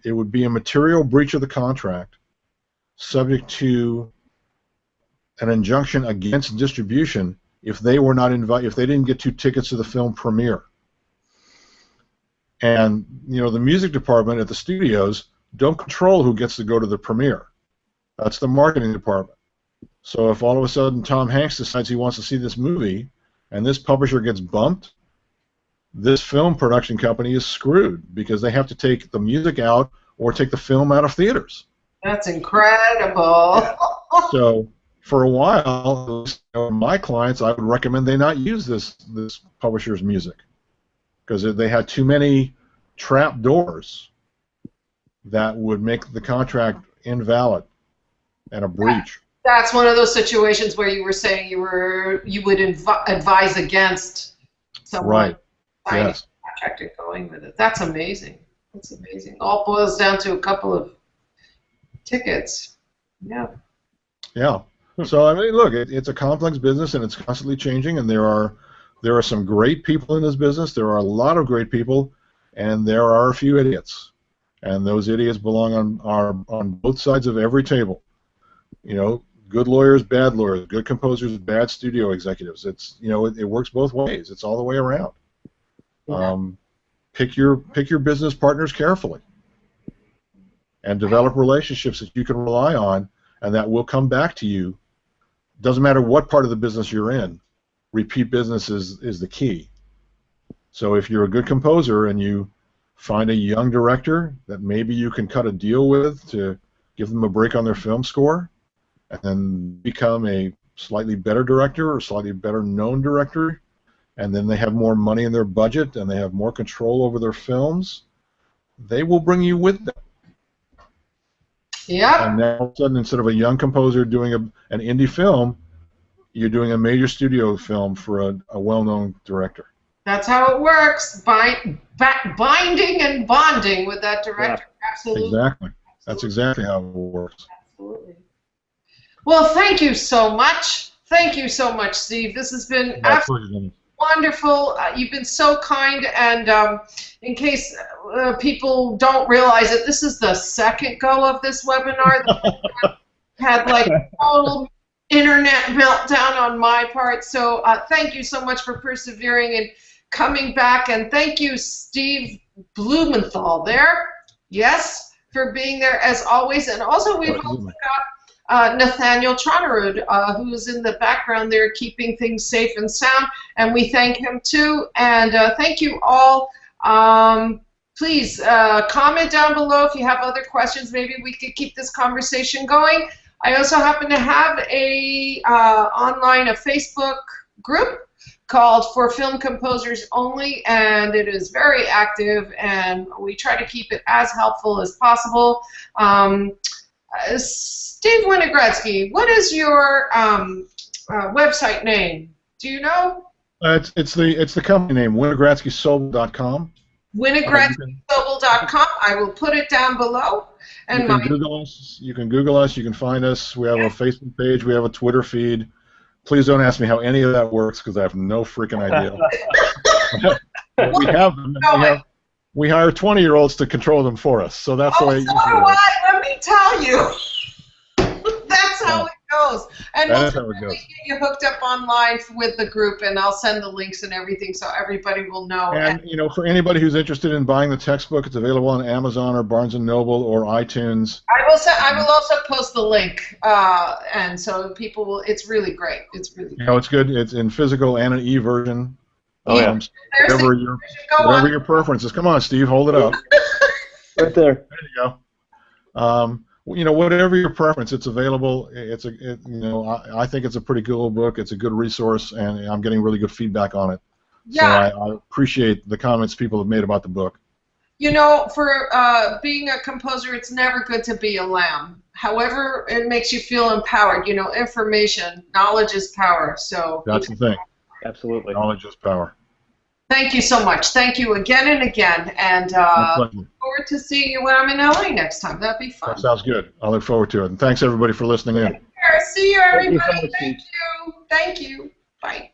[SPEAKER 2] it would be a material breach of the contract, subject to an injunction against distribution if they were not if they didn't get 2 tickets to the film premiere. And you know, the music department at the studios don't control who gets to go to the premiere. That's the marketing department. So if all of a sudden Tom Hanks decides he wants to see this movie, and this publisher gets bumped, this film production company is screwed because they have to take the music out or take the film out of theaters.
[SPEAKER 1] That's incredible.
[SPEAKER 2] So for a while, my clients, I would recommend they not use this publisher's music because they had too many trap doors that would make the contract invalid and a breach.
[SPEAKER 1] That's one of those situations where you were saying you would advise against someone signing a contract and going with it. That's amazing. That's amazing. All boils down to a couple of tickets. Yeah.
[SPEAKER 2] Yeah. So I mean, look, it's a complex business and it's constantly changing, and there are some great people in this business. There are a lot of great people, and there are a few idiots, and those idiots belong on both sides of every table. You know, good lawyers, bad lawyers, good composers, bad studio executives. It's, you know, it works both ways. It's all the way around.
[SPEAKER 1] Yeah.
[SPEAKER 2] Pick your business partners carefully, and develop relationships that you can rely on, and that will come back to you. Doesn't matter what part of the business you're in. Repeat business is the key. So if you're a good composer and you find a young director that maybe you can cut a deal with to give them a break on their film score, and then become a slightly better director or slightly better known director, and then they have more money in their budget and they have more control over their films, they will bring you with them.
[SPEAKER 1] Yeah.
[SPEAKER 2] And then all of a sudden, instead of a young composer doing an indie film, you're doing a major studio film for a well-known director.
[SPEAKER 1] That's how it works. Binding and bonding with that director. Yeah. Absolutely.
[SPEAKER 2] Exactly. That's exactly how it works.
[SPEAKER 1] Absolutely. Well, thank you so much. Thank you so much, Steve. This has been absolutely wonderful. You've been so kind, and in case people don't realize it, this is the second go of this webinar. Had like a total internet meltdown on my part, so thank you so much for persevering and coming back, and thank you, Steve Blumenthal there, yes, for being there as always, and also we've also got Nathaniel Tronerud, who is in the background there keeping things safe and sound, and we thank him too, and thank you all. Please comment down below if you have other questions. Maybe we could keep this conversation going. I also happen to have a Facebook group called For Film Composers Only, and it is very active, and we try to keep it as helpful as possible. Steve Winogradsky, what is your website name? Do you know?
[SPEAKER 2] It's the company name, WinogradskySobel.com.
[SPEAKER 1] WinogradskySobel.com. I will put it down below. And
[SPEAKER 2] you can Google us. You can Google us. You can find us. We have a Facebook page. We have a Twitter feed. Please don't ask me how any of that works because I have no freaking idea. We have them. We hire 20-year-olds to control them for us. So that's the way.
[SPEAKER 1] So do I. Let me tell you. That's how it goes. And we'll get you hooked up online with the group, and I'll send the links and everything so everybody will know.
[SPEAKER 2] And you know, for anybody who's interested in buying the textbook, it's available on Amazon or Barnes & Noble or iTunes.
[SPEAKER 1] I will also post the link, and so people will. It's really great. It's really great.
[SPEAKER 2] You know, it's good. It's in physical and an e-version.
[SPEAKER 3] Oh yeah.
[SPEAKER 2] Whatever your preference is. Come on, Steve, hold it up.
[SPEAKER 3] Right there.
[SPEAKER 2] There you go. You know, whatever your preference, it's available. You know, I think it's a pretty cool book. It's a good resource, and I'm getting really good feedback on it. Yeah. So I appreciate the comments people have made about the book.
[SPEAKER 1] You know, for being a composer, it's never good to be a lamb. However, it makes you feel empowered. You know, information, knowledge is power. So
[SPEAKER 2] that's the thing.
[SPEAKER 3] Absolutely.
[SPEAKER 2] Knowledge is power.
[SPEAKER 1] Thank you so much. Thank you again and again. And look forward to seeing you when I'm in LA next time. That'd be fun.
[SPEAKER 2] That sounds good. I look forward to it. And thanks, everybody, for listening in.
[SPEAKER 1] See you, everybody. Thank you. Thank you. Bye.